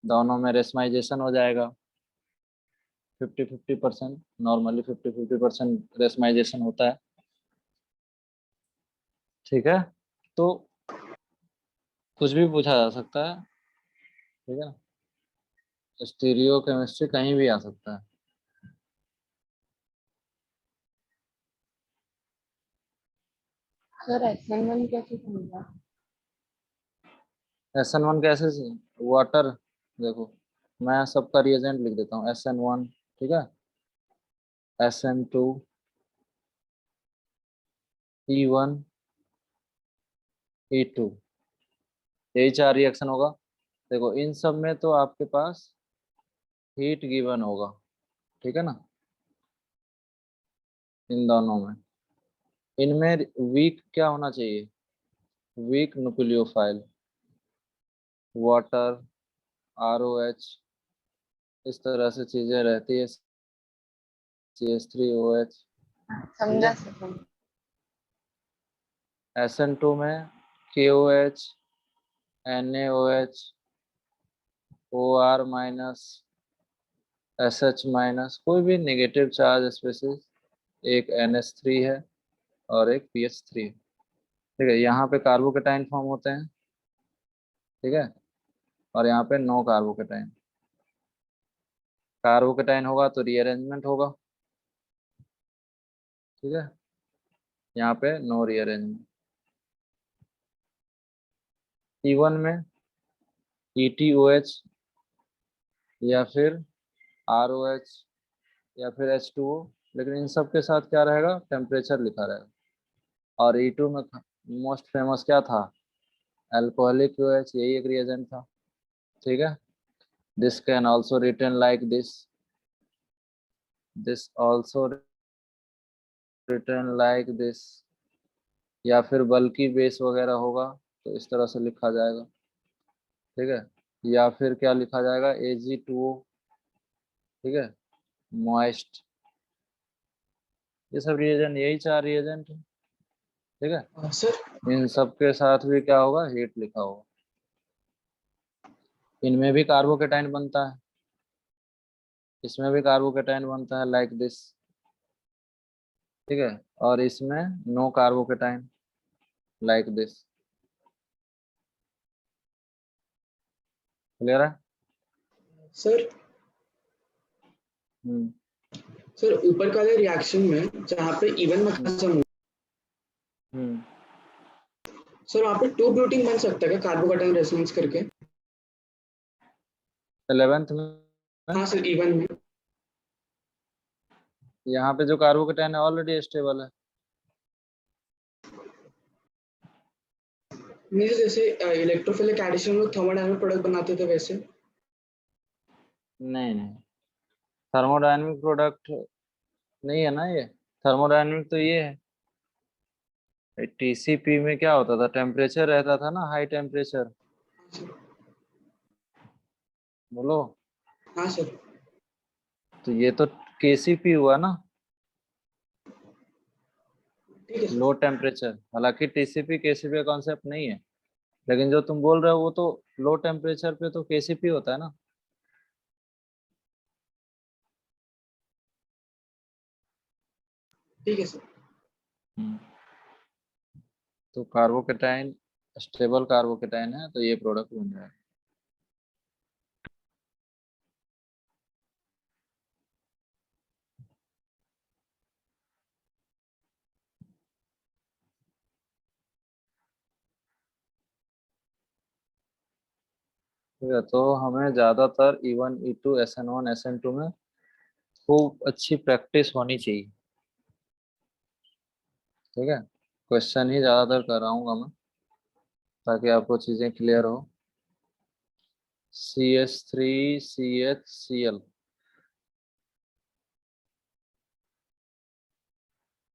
दोनों में रेशमाइजेशन हो जाएगा 50-50%। नॉर्मली 50-50% रेशमाइजेशन होता है। ठीक है, तो कुछ भी पूछा जा सकता है। ठीक है ना, स्टीरियो केमिस्ट्री कहीं भी आ सकता है। सर SN1 कैसे समझा? SN1 कैसे से वाटर, देखो मैं सबका रिएजेंट लिख देता हूँ। SN1, ठीक है, SN2, E1, E2, यही 4 रिएक्शन होगा। देखो इन सब में तो आपके पास हीट गिवन होगा, ठीक है ना, इन दोनों में। इनमें वीक क्या होना चाहिए, वीक न्यूक्लियोफाइल, वाटर, ROH, इस तरह से चीजें रहती है, CH3OH। ठीक समझा है, सर समझा। SN2 में KOH, NaOH, OR minus, SH minus, कोई भी नेगेटिव चार्ज स्पेसिस, एक NH3 है और एक PH3 है। ठीक है, यहाँ पे कार्बोकेटाइन फॉर्म होते हैं, ठीक है, और यहाँ पे नो कार्बोकेटाइन। कार्बोकेटाइन होगा तो रीअरेंजमेंट होगा, ठीक है, यहाँ पे नो रीअरेंजमेंट। E1 में ETOH या फिर ROH या फिर H2O, लेकिन इन सब के साथ क्या रहेगा, टेम्परेचर लिखा रहेगा। और E2 में मोस्ट फेमस क्या था, अल्कोहलिक OH, यही एक रिएजेंट था। ठीक है, this can also written like this also written like this, या फिर बल्कि बेस वगैरह होगा तो इस तरह से लिखा जाएगा। ठीक है, या फिर क्या लिखा जाएगा, Ag2O। ठीक है, मॉइस्ट, ये सब रिएजेंट, यही 4 रिएजेंट है। ठीक है, सर इन सब के साथ भी क्या होगा, हीट लिखा होगा। इनमें भी कार्बोकेटाइन बनता है, इसमें भी कार्बोकेटाइन बनता है लाइक दिस। ठीक है, और इसमें no carbocation like this. Clear है? सर हम्म सर ऊपर का वाले रिएक्शन में जहाँ पे इवन में खत्म हुआ, हम्म सर वहाँ पे 2 प्रोटीन बन सकता है क्या कार्बोकेटाइन रेजोनेंस करके? 11th में हाँ सर, इवन में। यहाँ पे जो कार्बोकेटाइन है ऑलरेडी स्टेबल है। नहीं सर, जैसे इलेक्ट्रोफिलिक एडिशन में थर्मोडायनामिक प्रोडक्ट बनाते थे वैसे। नहीं नहीं, थर्मोडायनेमिक प्रोडक्ट नहीं है ना ये। थर्मोडायनेमिक तो ये है, TCP में क्या होता था, टेम्परेचर रहता था ना, हाई टेम्परेचर। बोलो। हाँ सर। तो ये तो KCP हुआ ना, ठीक है सर। Low temperature. हालांकि TCP KCP का कॉन्सेप्ट नहीं है, लेकिन जो तुम बोल रहे हो वो तो लो टेम्परेचर पे तो KCP होता है ना। ठीक है सर। हम्म। तो कार्बोकेटाइन स्टेबल कार्बोकेटाइन है, तो ये प्रोडक्ट बन रहा है। ठीक है, तो हमें ज्यादातर E1 E2 SN1 SN2 में खूब अच्छी प्रैक्टिस होनी चाहिए। ठीक है, क्वेश्चन ही ज्यादातर कराऊंगा मैं ताकि आपको चीजें क्लियर हो। CH3CHCl,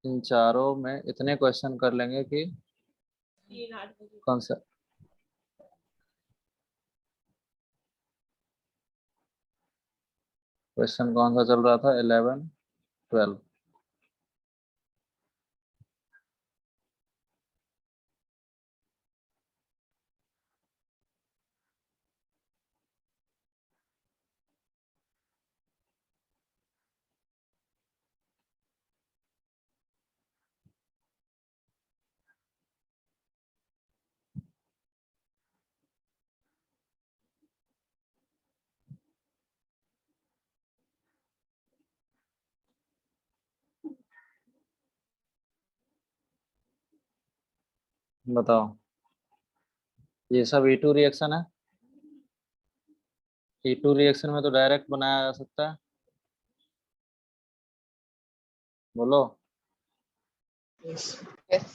इन चारों में इतने क्वेश्चन कर लेंगे कि कौन सा क्वेश्चन कौन सा चल रहा था, 11 12। बताओ, ये सब E2 रिएक्शन है। E2 रिएक्शन में तो डायरेक्ट बनाया जा सकता है। बोलो।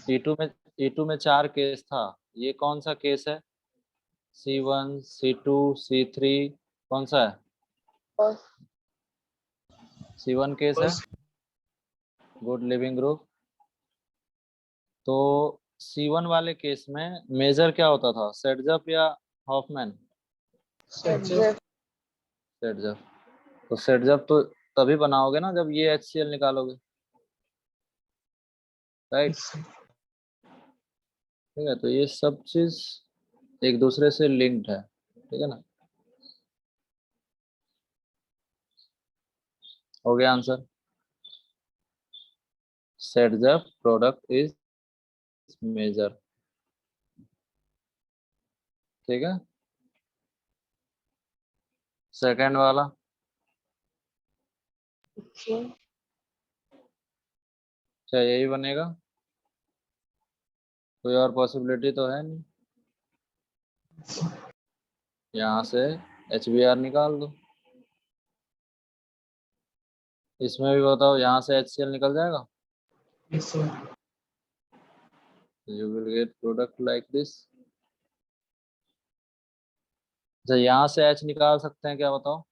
E2 में 4 केस था, ये कौन सा केस है, C1 C2 C3, कौन सा है, C1 केस है, गुड लिविंग ग्रुप। तो C1 वाले केस में मेजर क्या होता था, सेटजप या हॉफमैन? सेटजप। तो सेटजप तो तभी बनाओगे ना जब ये HCl निकालोगे, राइट। ठीक है, तो ये सब चीज एक दूसरे से लिंक्ड है। ठीक है ना, हो गया answer. Saytzeff product is major. ठीक है, सेकंड वाला क्या यही बनेगा, कोई और पॉसिबिलिटी तो है नहीं। यहाँ से HBr निकाल दो। इसमें भी बताओ, यहाँ से HCl निकल जाएगा, Yes, sir. you will get product like this। अच्छा, यहाँ से H निकाल सकते हैं क्या, बताओ?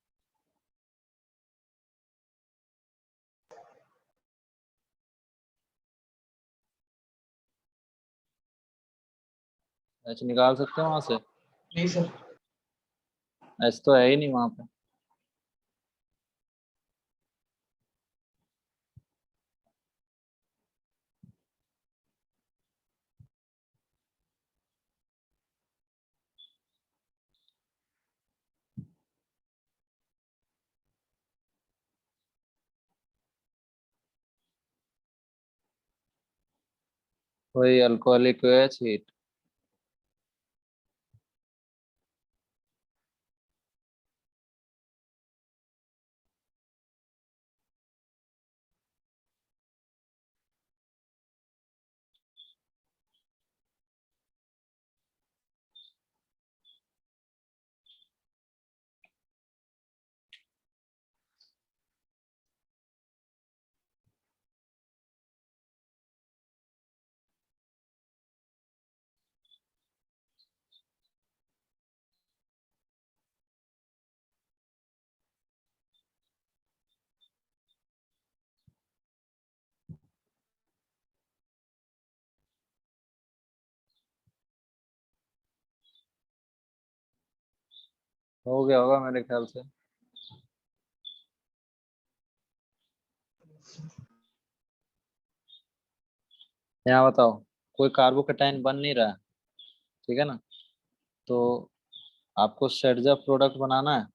H निकाल सकते हैं वहां से? नहीं सर। H तो है ही नहीं वहां पे। वही अल्कोहलिक OH हीट। हो गया होगा मेरे ख्याल से। यहाँ बताओ, कोई कार्बोकेटाइन बन नहीं रहा है, ठीक है ना, तो आपको सेटजा प्रोडक्ट बनाना है।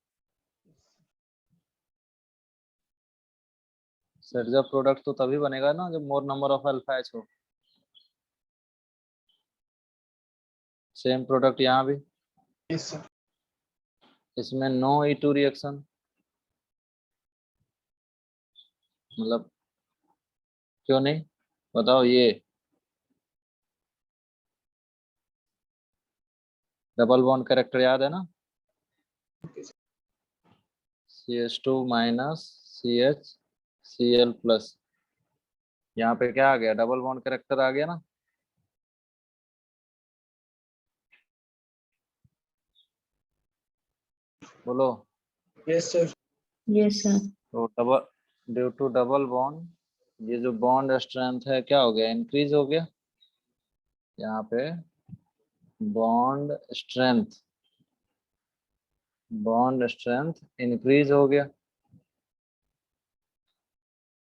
सेटजा प्रोडक्ट तो तभी बनेगा ना जब मोर नंबर ऑफ अल्फा एच हो। सेम प्रोडक्ट यहाँ भी, Yes, sir. इसमें नो E2 रिएक्शन, मतलब क्यों नहीं, बताओ? ये डबल बॉन्ड कैरेक्टर याद है ना, CH2 माइनस CH Cl+। यहाँ पे क्या आ गया, डबल बॉन्ड कैरेक्टर आ गया ना। बोलो। Yes, sir. yes sir, तो double, due to double bond, ये जो बॉन्ड स्ट्रेंथ है क्या हो गया, इंक्रीज हो गया। यहाँ पे बॉन्ड स्ट्रेंथ इंक्रीज हो गया,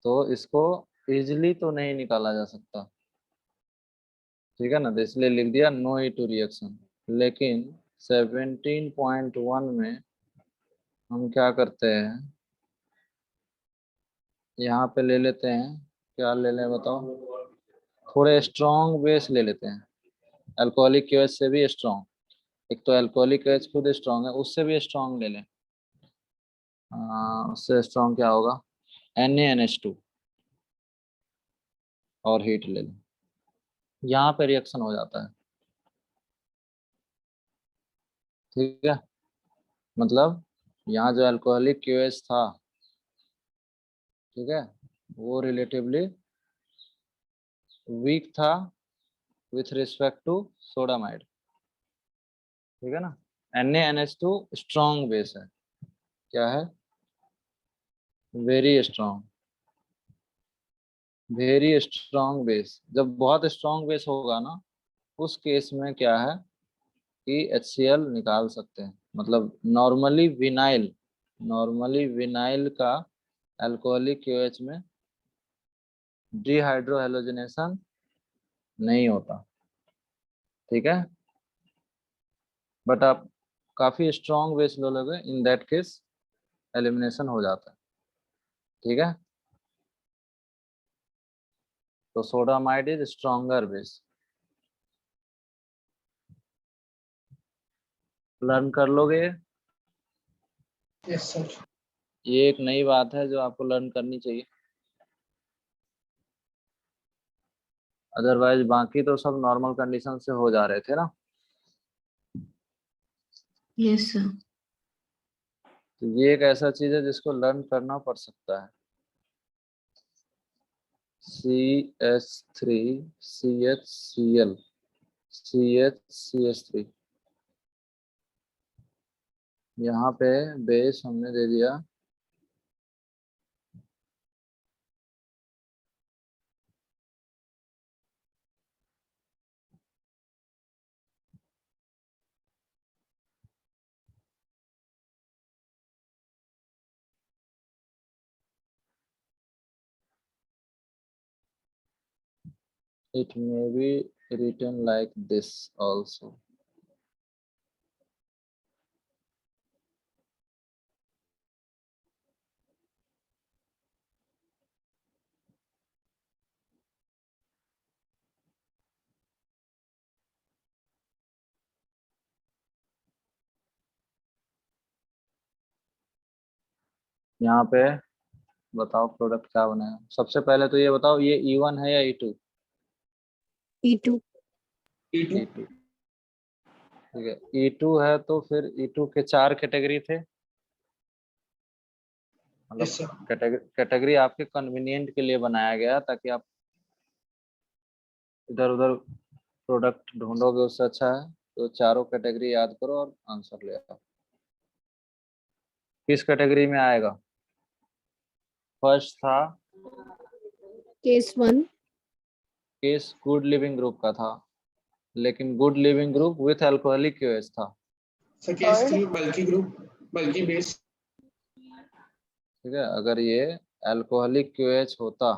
तो इसको इजिली तो नहीं निकाला जा सकता, ठीक है ना, तो इसलिए लिख दिया नो E2 रिएक्शन। लेकिन 17.1 में हम क्या करते हैं, यहाँ पे ले लेते हैं, क्या ले लें बताओ, थोड़े स्ट्रॉन्ग बेस ले लेते हैं, अल्कोहलिक की वजह से भी स्ट्रॉन्ग। एक तो अल्कोहलिक एच खुद स्ट्रॉन्ग है, उससे भी स्ट्रॉन्ग ले लें। उससे स्ट्रॉन्ग क्या होगा, NaNH2, और हीट ले लें, यहाँ पे रिएक्शन हो जाता है, ठीक है। मतलब यहाँ जो अल्कोहलिक QH था, ठीक है, वो रिलेटिवली वीक था विथ रिस्पेक्ट टू सोडामाइड, ठीक है ना। NaNH2 स्ट्रॉन्ग बेस है, क्या है, very strong, very strong base. जब बहुत स्ट्रॉन्ग बेस होगा ना, उस केस में क्या है कि HCl निकाल सकते हैं। मतलब नॉर्मली विनाइल का अल्कोहलिक QH में डिहाइड्रोहेलोजिनेशन नहीं होता, ठीक है। बट आप काफी स्ट्रॉन्ग बेस लो लोगे, इन दैट केस एलिमिनेशन हो जाता है, ठीक है। तो sodamide is stronger base, learn कर लोगे। Yes, sir. ये एक नई बात है जो आपको लर्न करनी चाहिए, अदरवाइज बाकी तो सब नॉर्मल कंडीशन से हो जा रहे थे ना। yes sir, तो ये एक ऐसा चीज है जिसको लर्न करना पड़ सकता है। CH3 CHCl CHCH3। यहाँ पे बेस हमने दे दिया it may be written like this also। यहाँ पे बताओ प्रोडक्ट क्या बनेगा। सबसे पहले तो ये बताओ, ये E1 है या E2? E2। E2। E2, ठीक है। E2 है तो फिर E2 के 4 कैटेगरी थे, मतलब यस सर। कैटेगरी आपके कन्वीनियंट के लिए बनाया गया ताकि आप इधर उधर प्रोडक्ट ढूंढोगे उससे अच्छा है। तो चारों कैटेगरी याद करो और आंसर ले आओ। किस कैटेगरी में आएगा? फर्स्ट था case 1। Case good living group का था, लेकिन good living group with alcoholic क्यूएच था, सर केस 3 बल्कि ग्रुप, बल्कि बेस। ठीक है। अगर ये अल्कोहलिक क्यूएच होता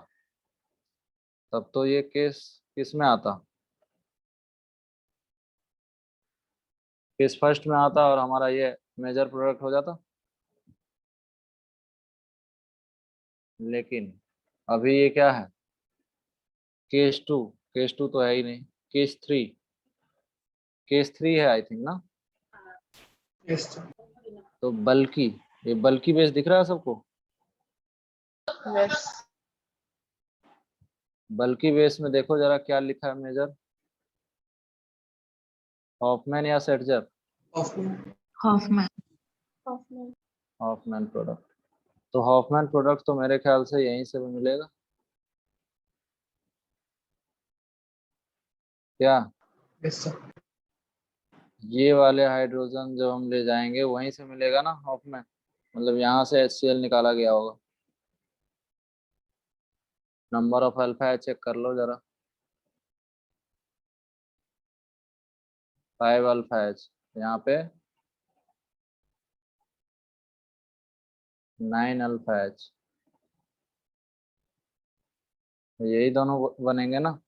तब तो ये केस किस में आता? केस फर्स्ट में आता और हमारा ये मेजर प्रोडक्ट हो जाता। लेकिन अभी ये क्या है? केस टू तो है ही नहीं। केस थ्री, केस थ्री है आई थिंक ना। Yes sir. तो बल्कि, ये बल्कि बेस दिख रहा है सबको? यस। बल्कि बेस में देखो जरा क्या लिखा है मेजर। हॉफमैन या Saytzeff? Hofmann. Hoffman. Hoffman. Hofmann product. तो हॉफमैन प्रोडक्ट तो मेरे ख्याल से यहीं से भी मिलेगा क्या? Yes sir. ये वाले हाइड्रोजन जब हम ले जाएंगे वहीं से मिलेगा ना हॉफमैन, मतलब यहाँ से HCl निकाला गया होगा। नंबर ऑफ अल्फा है, चेक कर लो जरा। 5 अल्फा एच, यहाँ पे 9 अल्फा एच। यही दोनों बनेंगे ना।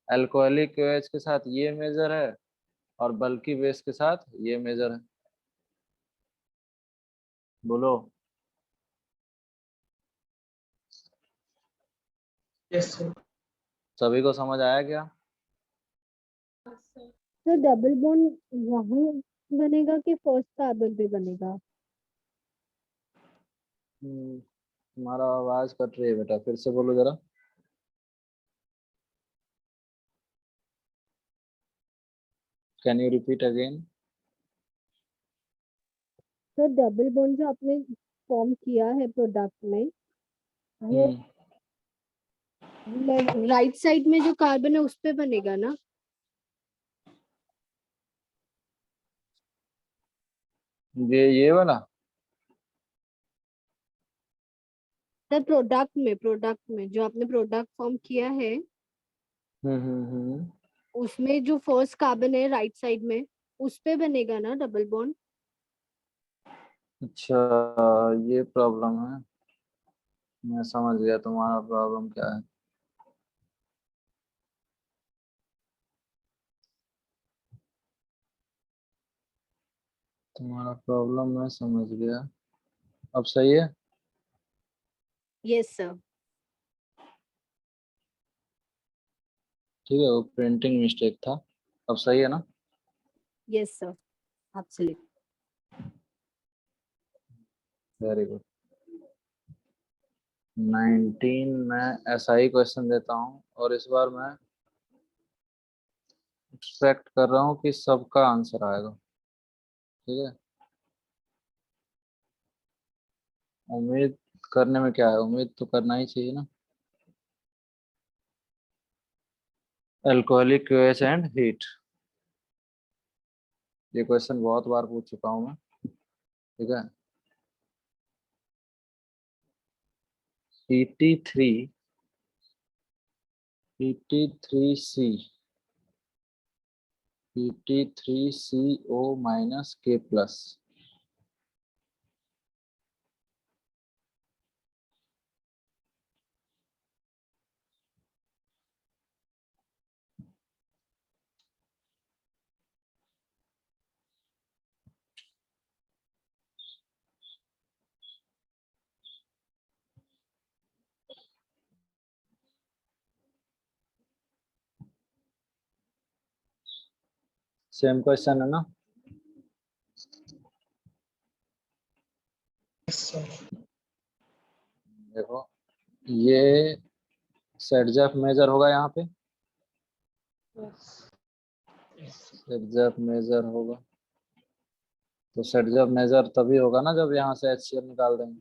अल्कोहलिक OH के साथ ये मेजर है और बल्कि बेस के साथ ये मेजर है। बोलो। Yes sir. सभी को समझ आया क्या? तो डबल बॉन्ड वहाँ बनेगा कि फर्स्ट कार्बन पे बनेगा? तुम्हारा आवाज कट रही है बेटा, फिर से बोलो जरा। Can you repeat again? तो डबल बॉन्ड जो आपने फॉर्म किया है प्रोडक्ट में, वो राइट साइड में जो कार्बन है उस पे बनेगा ना? ये वाला? तो प्रोडक्ट में जो आपने प्रोडक्ट फॉर्म किया है हम्म। उसमें जो फर्स्ट कार्बन है राइट साइड में उस पे बनेगा ना डबल बॉन्ड? अच्छा, ये प्रॉब्लम है। मैं समझ गया तुम्हारा प्रॉब्लम क्या है। तुम्हारा प्रॉब्लम मैं समझ गया। अब सही है? Yes sir. ठीक है, वो प्रिंटिंग मिस्टेक था। अब सही है ना? Yes sir, absolutely. Very good. 19 में ऐसा ही क्वेश्चन देता हूँ और इस बार मैं एक्सपेक्ट कर रहा हूँ कि सबका आंसर आएगा। ठीक है। उम्मीद करने में क्या है, उम्मीद तो करना ही चाहिए ना। Alcoholic QH and heat. ये क्वेश्चन बहुत बार पूछ चुका हूं मैं, ठीक है। PT3 PT3C PT3CO minus K plus. Same question है ना? Yes sir. देखो, ये सेटजेफ मेजर होगा यहाँ पे, सेटजेफ मेजर होगा। तो सेटजेफ मेजर तभी होगा ना जब यहाँ से HCl निकाल देंगे।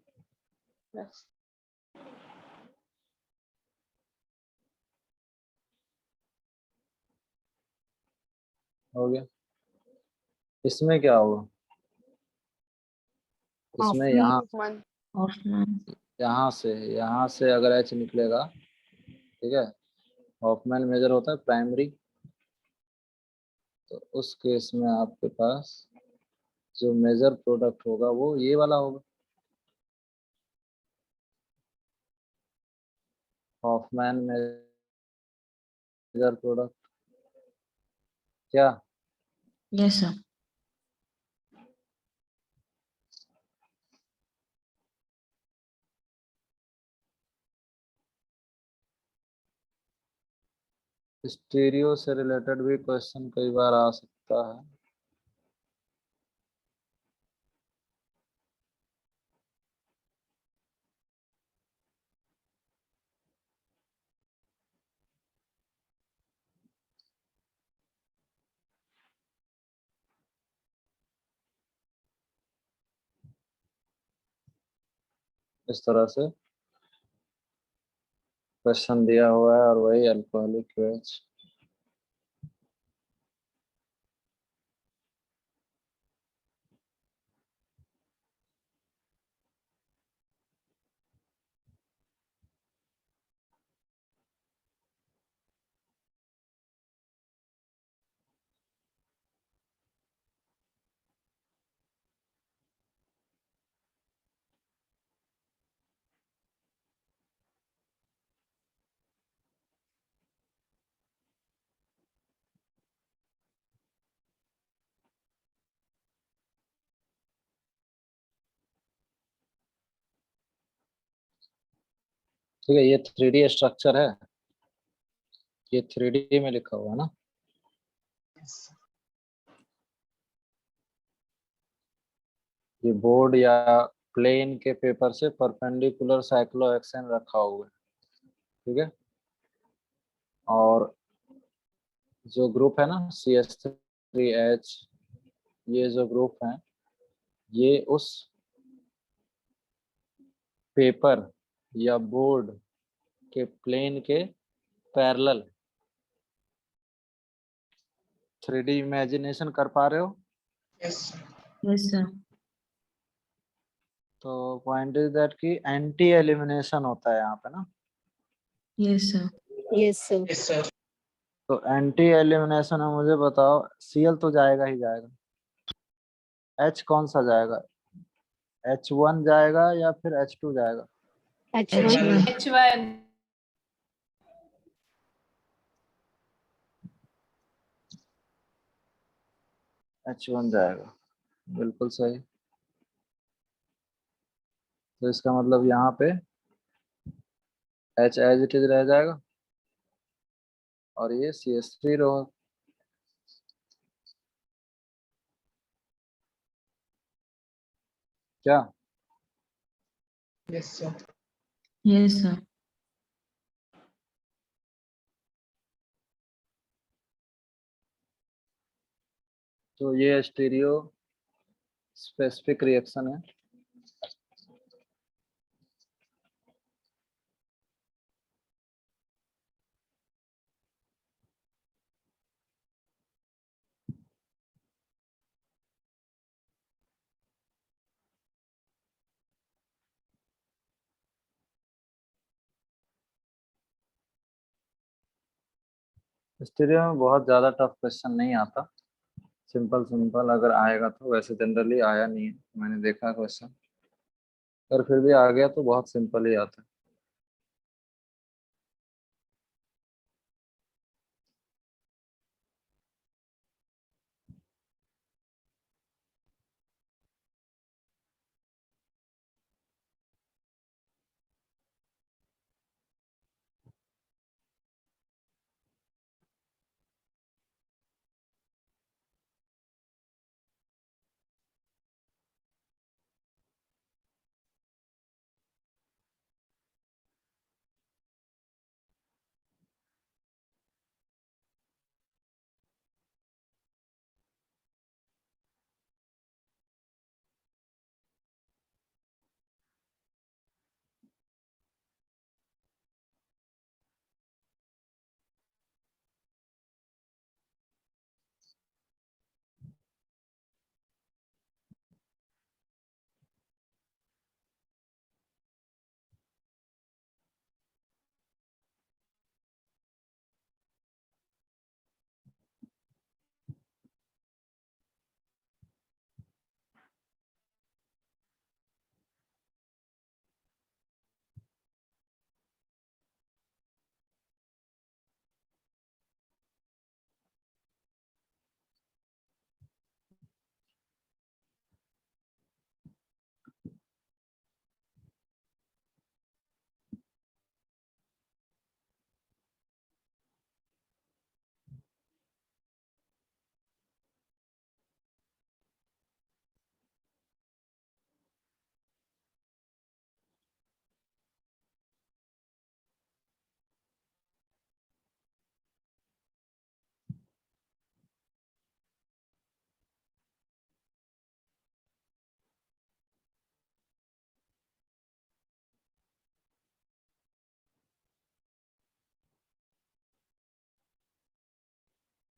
हो गया। इसमें क्या होगा? इसमें यहाँ Hoffman. यहाँ से अगर H निकलेगा, ठीक है, हॉफमैन मेजर होता है प्राइमरी, तो उस केस में आपके पास जो मेजर प्रोडक्ट होगा वो ये वाला होगा, हॉफमैन मेजर प्रोडक्ट। क्या? Yes, sir. स्टीरियो से रिलेटेड भी क्वेश्चन कई बार आ सकता है। इस तरह से क्वेश्चन दिया हुआ है और वही अल्कोहलिक QH। ठीक है, ये 3D स्ट्रक्चर है, ये 3D में लिखा हुआ है ना। ये बोर्ड या प्लेन के पेपर से परपेंडिकुलर साइक्लोहेक्सेन रखा हुआ है, ठीक है। और जो ग्रुप है ना CH3H, ये जो ग्रुप है ये उस पेपर या बोर्ड के प्लेन के पैरेलल। 3D इमेजिनेशन कर पा रहे हो? Yes sir. Yes, sir. तो पॉइंट इज दैट कि एंटी एलिमिनेशन होता है यहाँ पे ना। Yes, sir. Yes, sir. Yes sir. तो एंटी एलिमिनेशन में मुझे बताओ, Cl तो जाएगा ही जाएगा, H कौन सा जाएगा? H1 जाएगा या फिर H2 जाएगा? H1. H1. H1 जाएगा, बिल्कुल सही। तो इसका मतलब यहाँ पे H एज इट इज रह जाएगा और ये CH3 रहो। क्या? Yes sir. Yes, sir. तो ये स्टीरियो स्पेसिफिक रिएक्शन है। स्टीरियो में बहुत ज्यादा टफ क्वेश्चन नहीं आता, सिंपल सिंपल अगर आएगा तो, वैसे जनरली आया नहीं है मैंने देखा क्वेश्चन, पर फिर भी आ गया तो बहुत सिंपल ही आता है।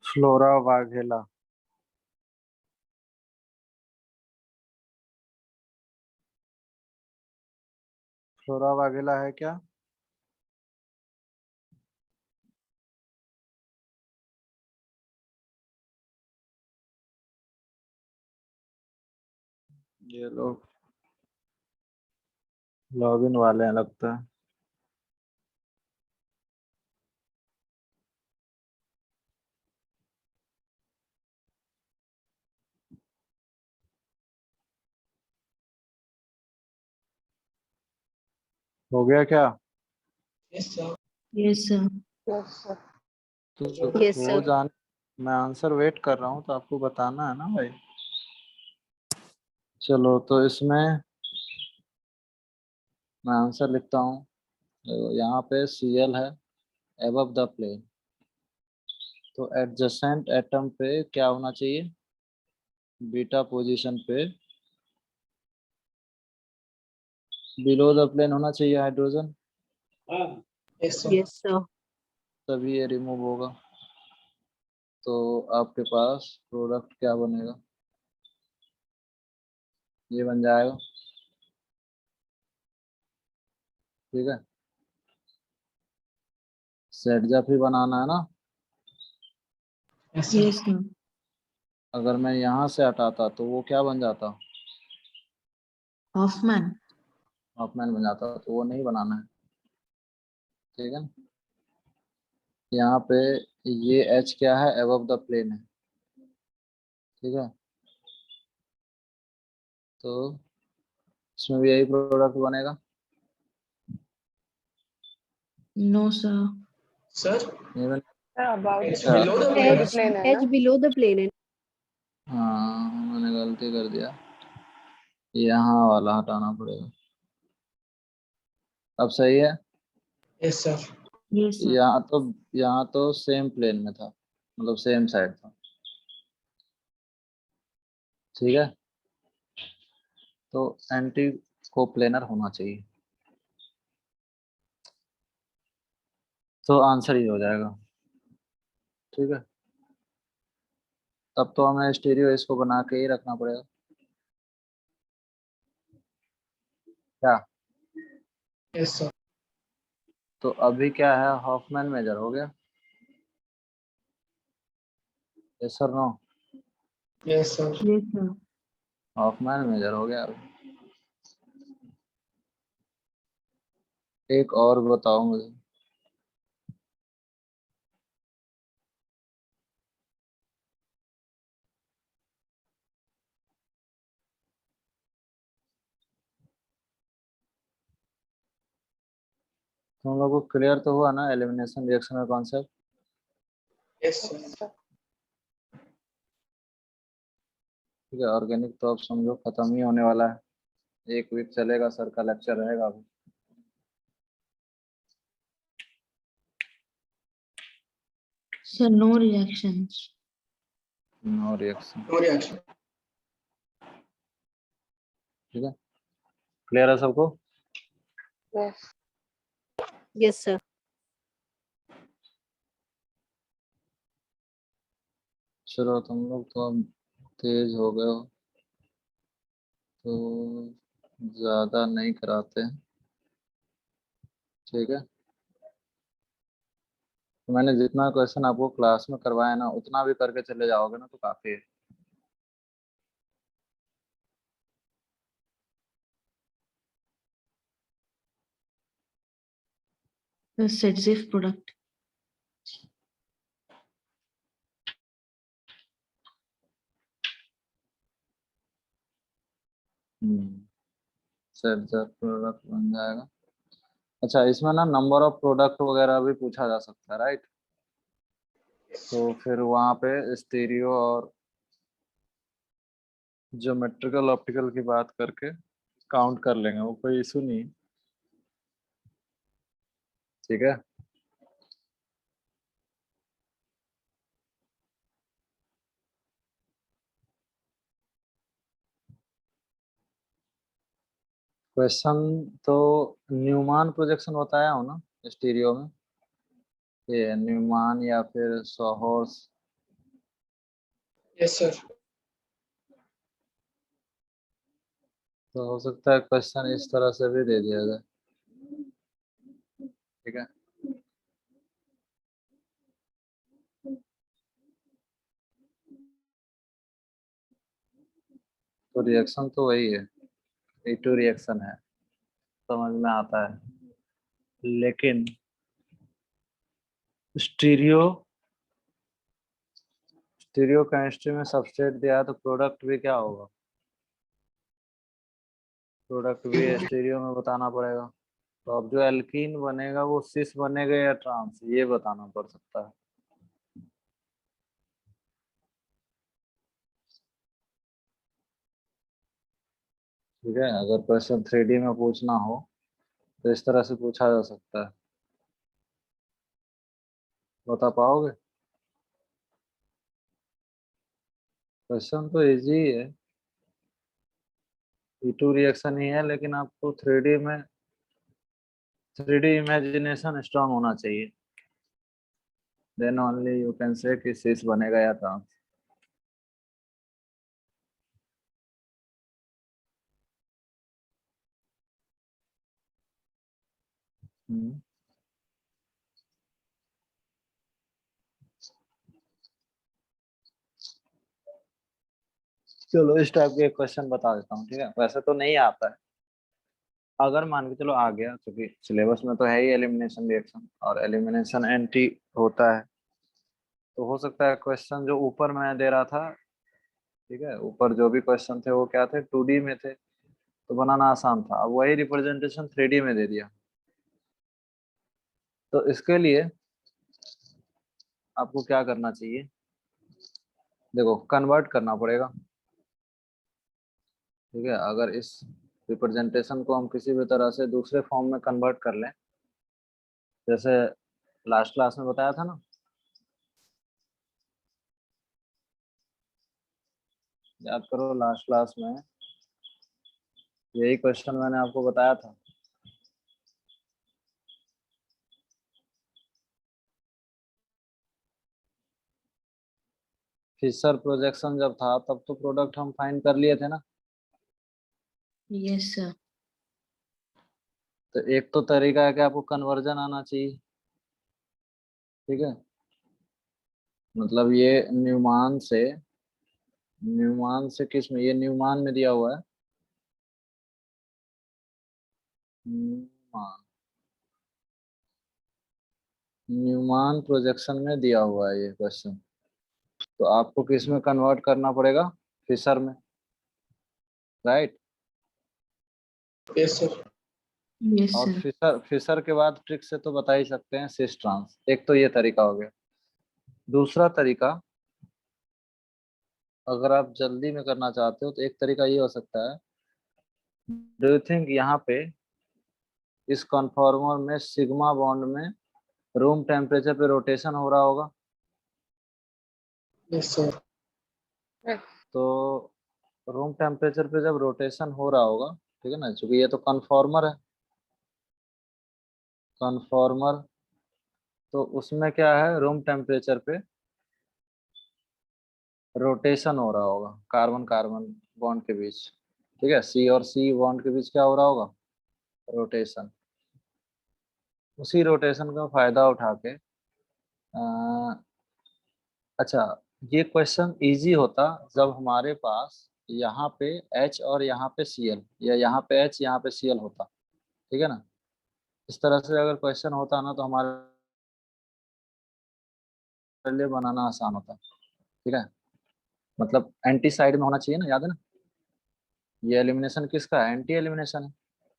फ्लोरा वाघेला। फ्लोरा वाघेला है क्या? ये लोग लॉगिन वाले हैं लगता है। हो गया क्या? Yes sir. Yes, sir. तो Yes, हो sir. जान, मैं आंसर वेट कर रहा हूँ तो आपको बताना है ना भाई। चलो तो इसमें मैं आंसर लिखता हूँ। देखो, यहाँ पे Cl है एबव द प्लेन, तो एडजेसेंट एटम पे क्या होना चाहिए? बीटा पोजीशन पे बिलो द प्लेन होना चाहिए hydrogen, yes sir. Yes, sir. तभी ये रिमूव होगा। तो आपके पास प्रोडक्ट क्या बनेगा? ये बन जाएगा, ठीक है। सेट जब ही बनाना है ना, यस सर। Yes, sir. अगर मैं यहाँ से हटाता तो वो क्या बन जाता? Hoffman. हाफमैन बन जाता, तो वो नहीं बनाना है, ठीक है। यहाँ पे ये H क्या है? एबव द प्लेन है, ठीक है। तो इसमें भी यही प्रोडक्ट बनेगा। No, sir. सर ये बन- इट्स अच्छा, below the plane. H below the plane. हाँ मैंने गलती कर दिया, यहाँ वाला हटाना पड़ेगा। अब सही है। Yes sir. Yes, sir. यहाँ तो सेम प्लेन में था, मतलब सेम साइड था, ठीक है। तो एंटी कोप्लेनर होना चाहिए, तो आंसर ही हो जाएगा, ठीक है। तब तो हमें स्टीरियो इसको बना के ही रखना पड़ेगा, क्या? Yes sir. तो अभी क्या है, हॉफमैन मेजर हो गया, yes sir no? Yes, sir. Yes, sir. Hofmann major हो गया अभी। एक और बताओ मुझे। तुम लोगों को क्लियर तो हुआ ना एलिमिनेशन रिएक्शन का कॉन्सेप्ट? Yes, sir. ठीक है, ऑर्गेनिक तो अब समझो खत्म ही होने वाला है, 1 वीक चलेगा सर का लेक्चर रहेगा अभी। Sir, no reactions. No reaction. No reaction. ठीक है, क्लियर है सबको? Yes, sir. चलो तुम लोग तो अब तेज हो गए हो तो ज्यादा नहीं कराते हैं, ठीक है। तो मैंने जितना क्वेश्चन आपको क्लास में करवाया ना उतना भी करके चले जाओगे ना तो काफी है। The Sedzif product. Set the product बन जाएगा। अच्छा, इसमें ना नंबर ऑफ प्रोडक्ट वगैरह भी पूछा जा सकता है, राइट? तो फिर वहाँ पे स्टीरियो और ज्योमेट्रिकल ऑप्टिकल की बात करके काउंट कर लेंगे, वो कोई इशू नहीं है, ठीक है। क्वेश्चन तो न्यूमान प्रोजेक्शन बताया हो ना स्टीरियो में, ये न्यूमान या फिर सोहर्स। Yes, sir. तो हो सकता है क्वेश्चन इस तरह से भी दे दिया जाए, ठीक है। तो रिएक्शन तो वही है, E2 रिएक्शन है, समझ में आता है। लेकिन स्टीरियो स्टीरियो केमिस्ट्री में सबस्ट्रेट दिया है तो प्रोडक्ट भी क्या होगा, प्रोडक्ट भी स्टीरियो में बताना पड़ेगा। तो अब जो एल्कीन बनेगा वो सिस बनेगा या ट्रांस, ये बताना पड़ सकता है। ठीक है, अगर क्वेश्चन 3D में पूछना हो तो इस तरह से पूछा जा सकता है, बता पाओगे? क्वेश्चन तो इजी है, E2 रिएक्शन ही है, लेकिन आपको 3D में 3D इमेजिनेशन स्ट्रांग होना चाहिए, then only you can say कि सिस बनेगा या ट्रांस। चलो इस टाइप के क्वेश्चन बता देता हूँ, ठीक है। वैसे तो नहीं आता है, अगर मान के चलो आ गया, क्योंकि सिलेबस में तो है ही एलिमिनेशन रिएक्शन और एलिमिनेशन एंटी होता है, तो हो सकता है क्वेश्चन जो ऊपर मैं दे रहा था, ठीक है, ऊपर जो भी क्वेश्चन थे वो क्या थे, 2D में थे, तो बनाना आसान था। अब वही रिप्रेजेंटेशन 3D में दे दिया, तो इसके लिए आपको क्या करना चाहिए, देखो कन्वर्ट करना पड़ेगा, ठीक है। अगर इस रिप्रेजेंटेशन को हम किसी भी तरह से दूसरे फॉर्म में कन्वर्ट कर लें, जैसे लास्ट क्लास में बताया था ना, याद करो लास्ट क्लास में यही क्वेश्चन मैंने आपको बताया था। फिशर प्रोजेक्शन जब था तब तो प्रोडक्ट हम फाइंड कर लिए थे ना। Yes, sir. तो एक तो तरीका है कि आपको कन्वर्जन आना चाहिए, ठीक है। मतलब ये न्यूमान से किस में, ये न्यूमान में दिया हुआ है, न्यूमान न्यूमान प्रोजेक्शन में दिया हुआ है ये क्वेश्चन। तो आपको किस में कन्वर्ट करना पड़ेगा, फिशर में, राइट। Yes sir. Yes, और sir. फिशर के बाद ट्रिक से तो बता ही सकते हैं सिस ट्रांस। एक तो ये तरीका हो गया। दूसरा तरीका, अगर आप जल्दी में करना चाहते हो तो एक तरीका ये हो सकता है, डू यू थिंक यहाँ पे इस कन्फॉर्मर में सिग्मा बॉन्ड में रूम टेम्परेचर पे रोटेशन हो रहा होगा? Yes sir. तो रूम टेम्परेचर पे जब रोटेशन हो रहा होगा, ठीक है ना, क्योंकि ये तो कन्फॉर्मर है, कन्फॉर्मर, तो उसमें क्या है, रूम टेम्परेचर पे रोटेशन हो रहा होगा कार्बन कार्बन बॉन्ड के बीच, ठीक है, सी और सी बॉन्ड के बीच क्या हो रहा होगा, रोटेशन। उसी रोटेशन का फायदा उठा के अच्छा, ये क्वेश्चन इजी होता जब हमारे पास यहाँ पे H और यहाँ पे Cl, या यहाँ पे H यहाँ पे Cl होता, ठीक है ना। इस तरह से अगर क्वेश्चन होता ना तो हमारे लिए बनाना आसान होता, ठीक है। मतलब एंटी साइड में होना चाहिए ना, याद है ना, ये एलिमिनेशन किसका है, एंटी एलिमिनेशन है।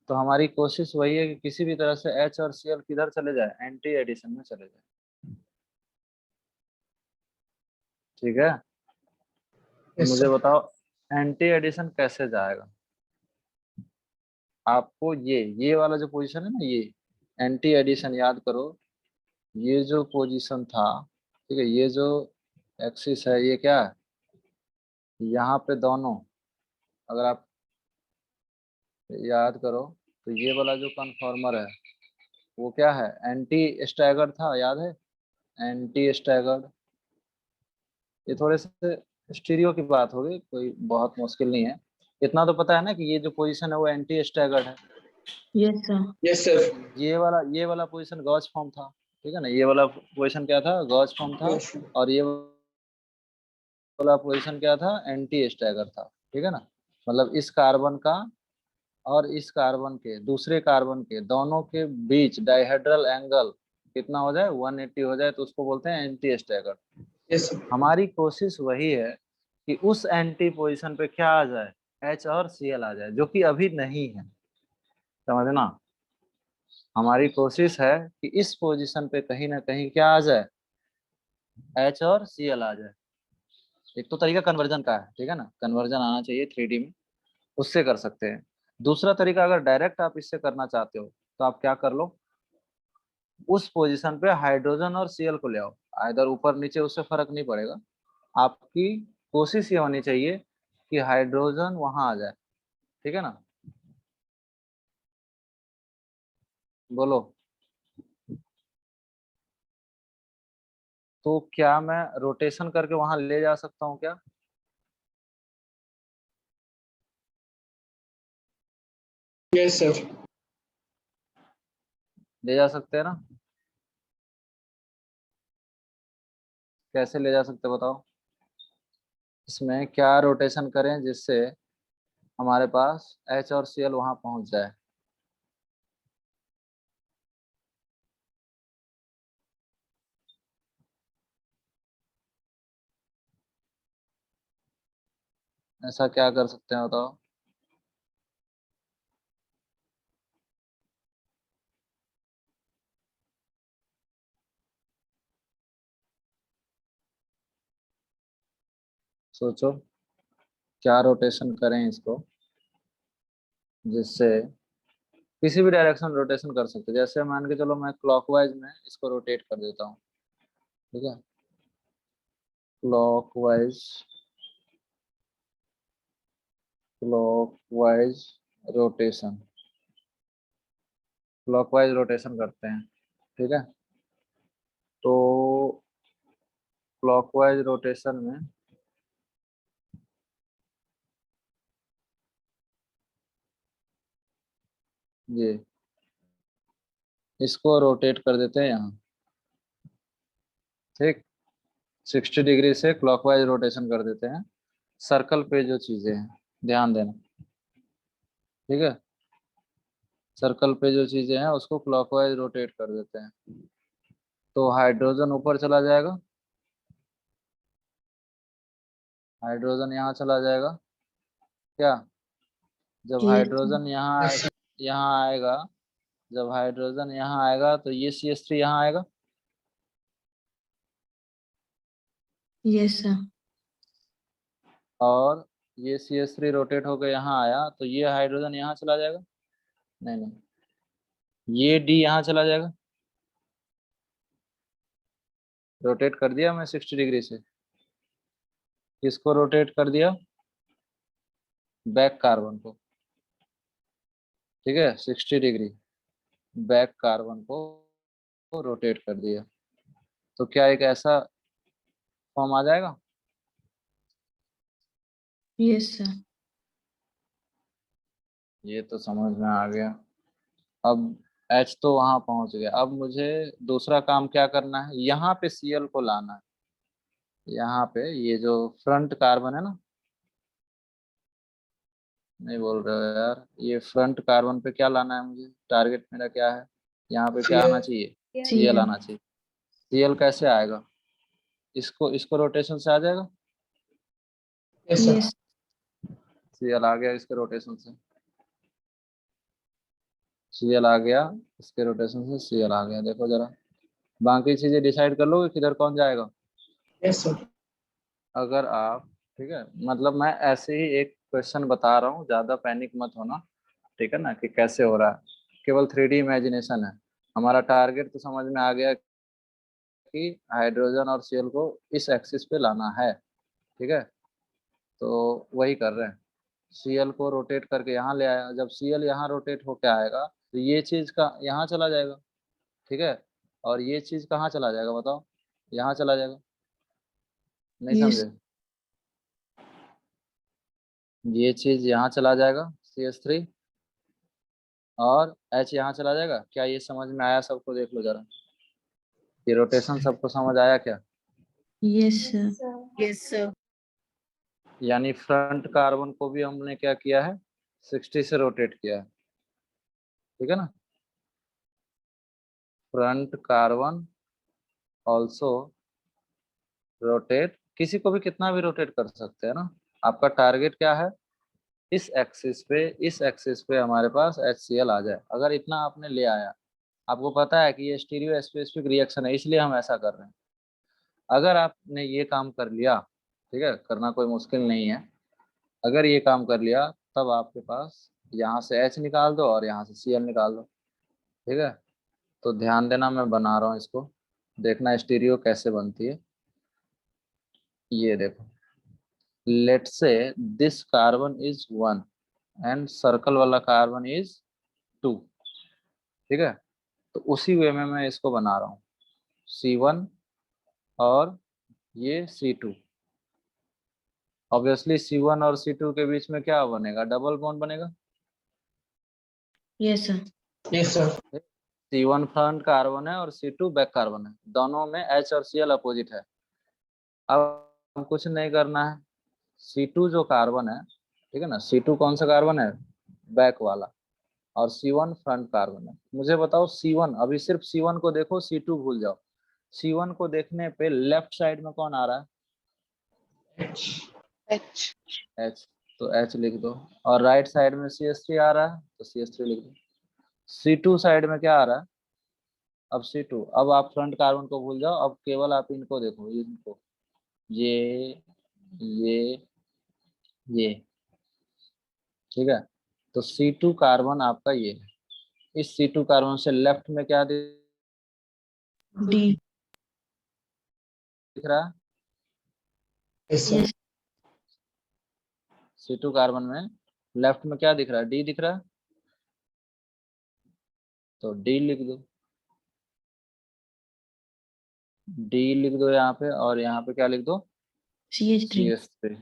तो हमारी कोशिश वही है कि किसी भी तरह से H और Cl किधर चले जाए, एंटी एडिशन में चले जाए, ठीक है। तो यस मुझे सर। बताओ एंटी एडिशन कैसे जाएगा। आपको ये वाला जो पोजीशन है ना, ये एंटी एडिशन याद करो। ये जो पोजीशन था, ठीक है, ये जो एक्सिस है ये क्या है, यहाँ पे दोनों, अगर आप याद करो तो ये वाला जो कन्फॉर्मर है वो क्या है, एंटी स्टैगर्ड था, याद है, एंटी स्टैगर्ड। ये थोड़े से स्टीरियो की बात होगी, कोई बहुत मुश्किल नहीं है। इतना तो पता है ना कि ये जो पोजीशन है वो एंटी स्टैगर्ड है। Yes, sir. Yes sir. ये वाला पोजीशन गॉस फॉर्म था, ठीक है ना, ये वाला पोजीशन क्या था, गॉस फॉर्म था। और ये वाला पोजीशन क्या था, एंटी स्टैगर था, ठीक है ना। मतलब इस कार्बन का और इस कार्बन के, दूसरे कार्बन के, दोनों के बीच डाइहेड्रल एंगल कितना हो जाए, 180 हो जाए, तो उसको बोलते हैं एंटी स्टैगर। Yes sir. हमारी कोशिश वही है कि उस एंटी पोजीशन पे क्या आ जाए, H और Cl आ जाए, जो कि अभी नहीं है, समझना। हमारी कोशिश है कि इस पोजीशन पे कहीं ना कहीं क्या आ जाए, H और Cl आ जाए। एक तो तरीका कन्वर्जन का है, ठीक है ना, कन्वर्जन आना चाहिए 3D में, उससे कर सकते हैं। दूसरा तरीका, अगर डायरेक्ट आप इससे करना चाहते हो तो आप क्या कर लो, उस पोजीशन पे हाइड्रोजन और Cl को ले आओ, इधर ऊपर नीचे उससे फर्क नहीं पड़ेगा। आपकी कोशिश ये होनी चाहिए कि हाइड्रोजन वहां आ जाए, ठीक है ना। बोलो, तो क्या मैं रोटेशन करके वहां ले जा सकता हूँ क्या? Yes sir. ले जा सकते हैं ना, कैसे ले जा सकते हैं बताओ। इसमें क्या रोटेशन करें जिससे हमारे पास H और Cl वहां पहुंच जाए। ऐसा क्या कर सकते हैं बताओ। सोचो क्या रोटेशन करें इसको, जिससे किसी भी डायरेक्शन रोटेशन कर सकते हैं। जैसे मान के चलो मैं क्लॉकवाइज में इसको रोटेट कर देता हूँ, ठीक है, clockwise, clockwise rotation, clockwise rotation करते हैं, ठीक है। तो क्लॉकवाइज रोटेशन में ये इसको रोटेट कर देते हैं यहाँ, ठीक। 60 डिग्री से क्लॉकवाइज रोटेशन कर देते हैं सर्कल पे जो चीजें हैं, ध्यान देना, ठीक है। सर्कल पे जो चीजें हैं उसको क्लॉकवाइज रोटेट कर देते हैं। तो हाइड्रोजन ऊपर चला जाएगा, हाइड्रोजन यहाँ चला जाएगा, क्या? जब Yes, हाइड्रोजन Yes, sir. यहाँ आएगा, जब हाइड्रोजन यहाँ आएगा तो ये CH3 यहाँ आएगा, yes, sir. और ये CH3 रोटेट होकर यहाँ आया तो ये हाइड्रोजन यहाँ चला जाएगा, नहीं नहीं, ये D यहाँ चला जाएगा। रोटेट कर दिया मैं 60 डिग्री से, किसको रोटेट कर दिया? बैक कार्बन को, ठीक है, 60 डिग्री बैक कार्बन को रोटेट कर दिया। तो क्या एक ऐसा फॉर्म आ जाएगा? Yes, sir. ये तो समझ में आ गया। अब H तो वहां पहुंच गया, अब मुझे दूसरा काम क्या करना है, यहाँ पे Cl को लाना है। यहाँ पे ये जो फ्रंट कार्बन है ना, नहीं बोल रहे हो यार, ये फ्रंट कार्बन पे क्या लाना है मुझे, टारगेट मेरा क्या है, यहाँ पे क्या आना चाहिए? Cl आना चाहिए। Cl कैसे आएगा? इसको रोटेशन से आ जाएगा, Yes, sir. Yes, Cl आ गया इसके रोटेशन से, Cl आ गया इसके रोटेशन से, Cl आ गया। देखो जरा बाकी चीजें डिसाइड कर लोगे किधर कौन जाएगा। Yes, sir. अगर आप, ठीक है, मतलब मैं ऐसे ही एक क्वेश्चन बता रहा हूँ, ज्यादा पैनिक मत होना, ठीक है ना, कि कैसे हो रहा है, केवल 3D इमेजिनेशन है। हमारा टारगेट तो समझ में आ गया कि हाइड्रोजन और Cl को इस एक्सिस पे लाना है, ठीक है, तो वही कर रहे हैं। Cl को रोटेट करके यहाँ ले आया, जब Cl यहाँ रोटेट होके आएगा तो ये चीज का यहाँ चला जाएगा, ठीक है, और ये चीज कहाँ चला जाएगा बताओ? यहाँ चला जाएगा, नहीं yes, समझे? ये चीज यहाँ चला जाएगा CH3, और H यहाँ चला जाएगा। क्या ये समझ में आया सबको? देख लो जरा, ये रोटेशन सबको समझ आया क्या? yes, sir. Sir. Yes, sir. यानी फ्रंट कार्बन को भी हमने क्या किया है, 60 से रोटेट किया है, ठीक है ना। फ्रंट कार्बन ऑल्सो रोटेट, किसी को भी कितना भी रोटेट कर सकते हैं ना। आपका टारगेट क्या है? इस एक्सिस पे हमारे पास HCl आ जाए। अगर इतना आपने ले आया, आपको पता है कि ये स्टीरियो स्पेसिफिक रिएक्शन है, इसलिए हम ऐसा कर रहे हैं। अगर आपने ये काम कर लिया, ठीक है, करना कोई मुश्किल नहीं है, अगर ये काम कर लिया तब आपके पास यहाँ से H निकाल दो और यहाँ से Cl निकाल दो, ठीक है। तो ध्यान देना, मैं बना रहा हूँ इसको, देखना स्टीरियो कैसे बनती है। ये देखो, let's say this carbon is 1 and circle वाला कार्बन इज 2, ठीक है। तो उसी वे में मैं इसको बना रहा हूँ, C1 और ये C2। ऑब्वियसली C1 और C2 के बीच में क्या बनेगा? डबल बॉन्ड बनेगा। Yes, sir. Yes, sir. C1 front carbon है और C2 बैक कार्बन है, दोनों में H और Cl अपोजिट है। अब कुछ नहीं करना है, C2 जो कार्बन है, ठीक है ना, C2 कौन सा कार्बन है? बैक वाला, और C1 फ्रंट कार्बन है। मुझे बताओ C1, अभी सिर्फ C1 को देखो, C2 भूल जाओ। C1 को देखने पे लेफ्ट साइड में कौन आ रहा है? H. H, तो H लिख दो, और राइट साइड में CH3 आ रहा है तो CH3 लिख दो। C2 साइड में क्या आ रहा है? अब C2, अब आप फ्रंट कार्बन को भूल जाओ, अब केवल आप इनको देखो, इनको, ये ये, ठीक है। तो C2 कार्बन आपका ये है। इस C2 कार्बन से लेफ्ट में क्या दिख D. रहा है? Yes, sir. Yes, C2 carbon में लेफ्ट में क्या दिख रहा है? D दिख रहा है, तो D लिख दो, D लिख दो यहाँ पे, और यहाँ पे क्या लिख दो? CH3. CH3।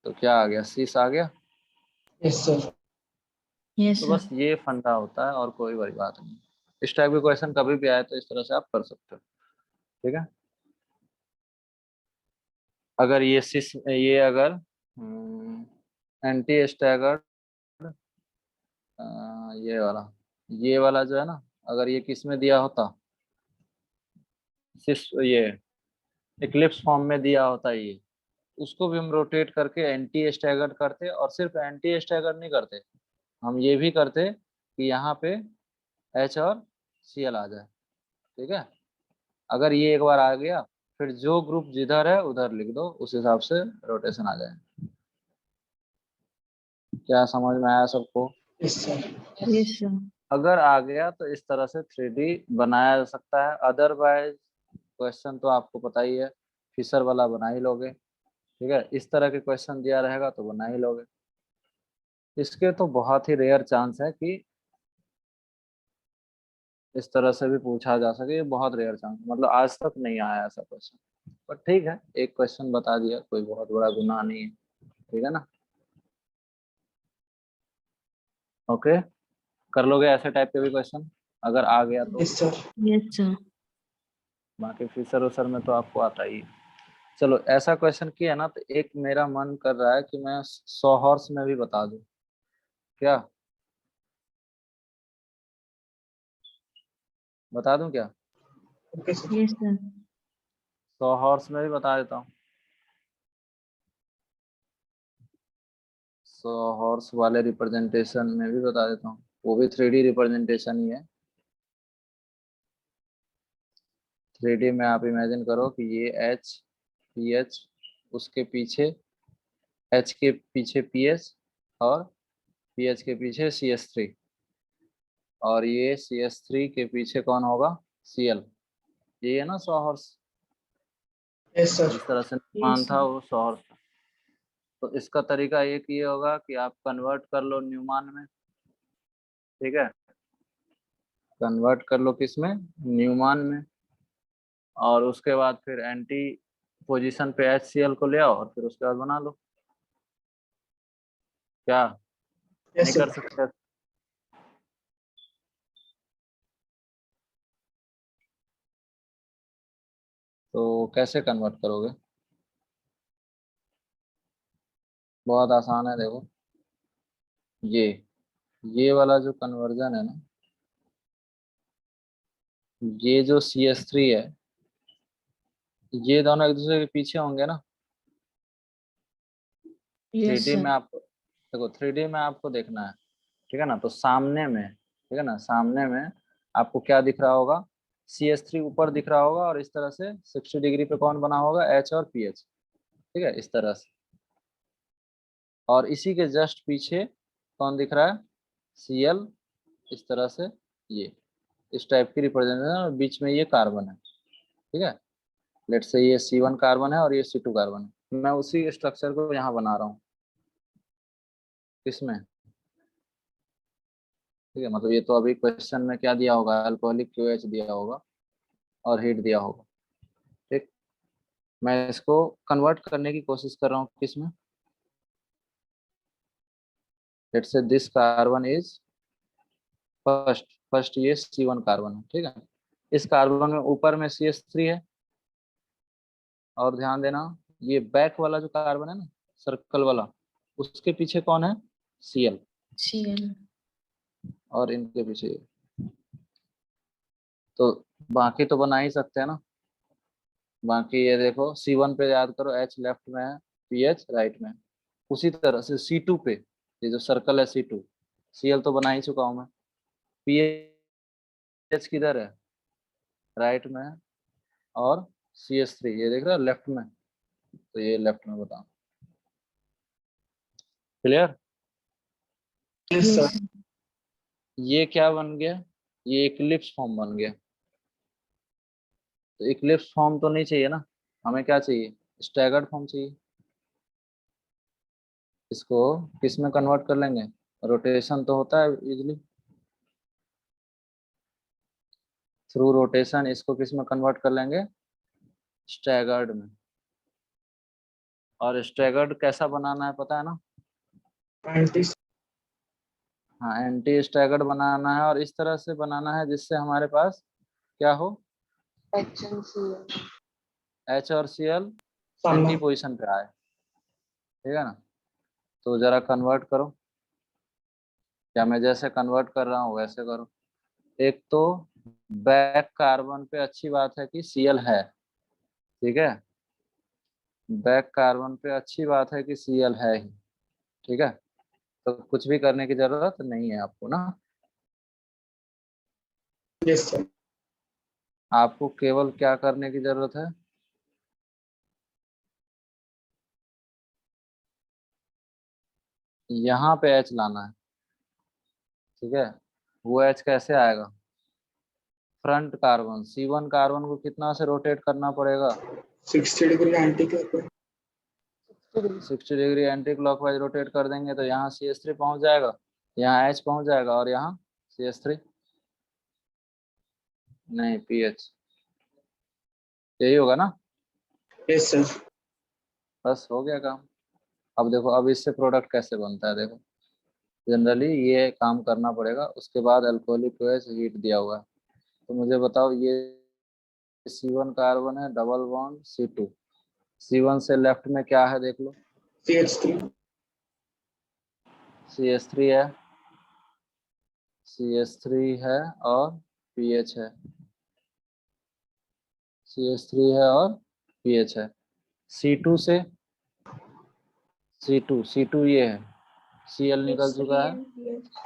तो क्या आ गया? cis आ गया। Yes, sir. Yes, तो sir. बस ये फंडा होता है और कोई बड़ी बात नहीं। इस टाइप के क्वेश्चन कभी भी आए तो इस तरह से आप कर सकते हो, ठीक है। अगर ये अगर एंटी स्टैगर्ड ये वाला जो है ना, अगर ये किस में दिया होता, ये इक्लिप्स फॉर्म में दिया होता ये, उसको भी हम रोटेट करके एंटी स्टैगर्ड करते, और सिर्फ एंटी स्टैगर्ड नहीं करते, हम ये भी करते कि यहाँ पे H और Cl आ जाए। ठीक है, अगर ये एक बार आ गया, फिर जो ग्रुप जिधर है उधर लिख दो, उस हिसाब से रोटेशन आ जाए। क्या समझ में आया सबको? Yes sir. Yes, sir. अगर आ गया तो इस तरह से 3D बनाया जा सकता है, अदरवाइज क्वेश्चन तो आपको पता ही है, फिशर वाला बना ही लोगे। ठीक है, इस तरह के क्वेश्चन दिया रहेगा तो बना ही लोगे। इसके तो बहुत ही रेयर चांस है कि इस तरह से भी पूछा जा सके, ये बहुत रेयर चांस, मतलब आज तक नहीं आया ऐसा क्वेश्चन। पर ठीक है, एक क्वेश्चन बता दिया, कोई बहुत बड़ा गुनाह नहीं है। ठीक है ना? ओके, कर लोगे ऐसे टाइप के भी क्वेश्चन अगर आ गया तो। Yes sir. Yes, sir. बाकी फिशर उसर में तो आपको आता ही है। चलो, ऐसा क्वेश्चन किया ना तो एक मेरा मन कर रहा है कि मैं 100 हॉर्स में भी बता दूं। क्या बता दूं क्या? Okay sir. Yes, sir. 100 horse में भी बता देता हूँ। 100 हॉर्स वाले रिप्रेजेंटेशन में भी बता देता हूँ, वो भी 3D रिप्रेजेंटेशन ही है। 3D में आप इमेजिन करो कि ये H PH, उसके पीछे H के पीछे PH, और PH के पीछे CH3, और ये CH3 के पीछे कौन होगा? Cl। ये है ना 100 हॉर्स, यस सर। जिस तरह से मान Yes, था sir. वो 100 हॉर्स। तो इसका तरीका एक ये होगा कि आप कन्वर्ट कर लो न्यूमान में। ठीक है, कन्वर्ट कर लो किस में? न्यूमान में। और उसके बाद फिर एंटी पोजीशन पे HCl को ले आओ, और फिर उसके बाद बना लो। क्या नहीं यस कर सर। सकते? तो कैसे कन्वर्ट करोगे? बहुत आसान है, देखो ये वाला जो कन्वर्जन है ना, ये जो CH3 है, ये दोनों एक दूसरे के पीछे होंगे ना। Yes, 3D sir. में आपको देखो, 3D में आपको देखना है। ठीक है ना? तो सामने में, ठीक है ना, सामने में आपको क्या दिख रहा होगा? CH3 ऊपर दिख रहा होगा, और इस तरह से 60 डिग्री पे कौन बना होगा? H और PH। ठीक है, इस तरह से। और इसी के जस्ट पीछे कौन दिख रहा है? Cl, इस तरह से। ये इस टाइप की रिप्रेजेंटेशन, और बीच में ये कार्बन है। ठीक है, लेट से ये C1 कार्बन है और ये C2 कार्बन है। मैं उसी स्ट्रक्चर को यहाँ बना रहा हूँ, किसमें? ठीक है, मतलब ये तो अभी क्वेश्चन में क्या दिया होगा? अल्कोहलिक QH दिया होगा और हीट दिया होगा। ठीक, मैं इसको कन्वर्ट करने की कोशिश कर रहा हूँ किसमें? लेट से दिस कार्बन इज फर्स्ट ये C1 कार्बन है। ठीक है, इस कार्बन में ऊपर में CH3 है, और ध्यान देना ये बैक वाला जो कार्बन है ना, सर्कल वाला, उसके पीछे कौन है? Cl, Cl. और इनके पीछे ये। तो बाकी तो बना ही सकते हैं ना। बाकी ये देखो, C1 पे याद करो, H लेफ्ट में है, PH राइट में है। उसी तरह से C2 पे, ये जो सर्कल है C2, Cl तो बना ही चुका हूं मैं। PH किधर है? राइट में है, और CH3 ये देख रहे हो लेफ्ट में, तो ये लेफ्ट में बताओ। Clear? Yes Yes, sir. sir. ये क्या बन गया? ये इक्लिप्स फॉर्म बन गया। तो इक्लिप्स फॉर्म तो नहीं चाहिए ना, हमें क्या चाहिए? स्टैगर्ड फॉर्म चाहिए। इसको किस में कन्वर्ट कर लेंगे? रोटेशन तो होता है इजिली, थ्रू रोटेशन इसको किस में कन्वर्ट कर लेंगे? स्टैगर्ड में। और स्टैगर्ड कैसा बनाना है पता है ना? एंटी। हाँ, एंटी स्टैगर्ड बनाना है, और इस तरह से बनाना है जिससे हमारे पास क्या हो? HNCl। H और Cl सामने एंटी पोजीशन पे आए, ठीक है ना। तो जरा कन्वर्ट करो, या मैं जैसे कन्वर्ट कर रहा हूँ वैसे करो। एक तो बैक कार्बन पे अच्छी बात है कि Cl है, ठीक है, बैक कार्बन पे अच्छी बात है कि Cl है ही, ठीक है। तो कुछ भी करने की जरूरत नहीं है आपको ना, यस सर। आपको केवल क्या करने की जरूरत है, यहाँ पे H लाना है, ठीक है। वो H कैसे आएगा, फ्रंट कार्बन C1 कार्बन को कितना से रोटेट करना पड़ेगा, 60 degree anti clockwise. 60 degree anti clockwise rotate कर देंगे तो यहाँ CH3 पहुंच जाएगा, यहाँ H पहुंच जाएगा, और यहाँ CH3 नहीं PH, यही होगा ना। Yes sir. बस हो गया काम। अब देखो, अब इससे प्रोडक्ट कैसे बनता है, देखो जनरली ये काम करना पड़ेगा, उसके बाद अल्कोहलिक OH हीट दिया हुआ है। तो मुझे बताओ, ये C1 कार्बन है, डबल बॉन्ड C2, C1 से लेफ्ट में क्या है देख लो, CH3 CH3 है, CH3 है और PH है, CH3 है और PH है। C2 से C2 ये है, Cl निकल चुका है,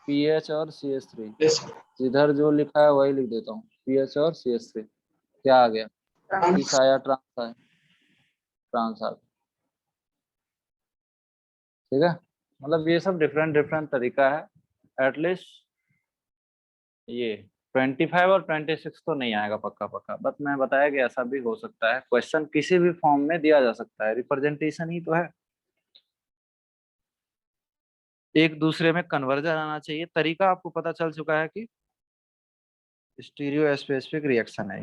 PH और CH3, यस सर। इधर जो लिखा है वही लिख देता हूँ, PH और CH3, क्या आ गया, इस आया ट्रांस आया, ट्रांस आ गया, ठीक है। मतलब ये सब डिफरेंट डिफरेंट तरीका है, एटलीस्ट ये 25 और 26 तो नहीं आएगा पक्का पक्का, बट मैं बताया कि ऐसा भी हो सकता है, क्वेश्चन किसी भी फॉर्म में दिया जा सकता है, रिप्रेजेंटेशन ही तो है, एक दूसरे में कन्वर्जन आना चाहिए। तरीका आपको पता चल चुका है कि स्टीरियो स्पेसिफिक रिएक्शन है।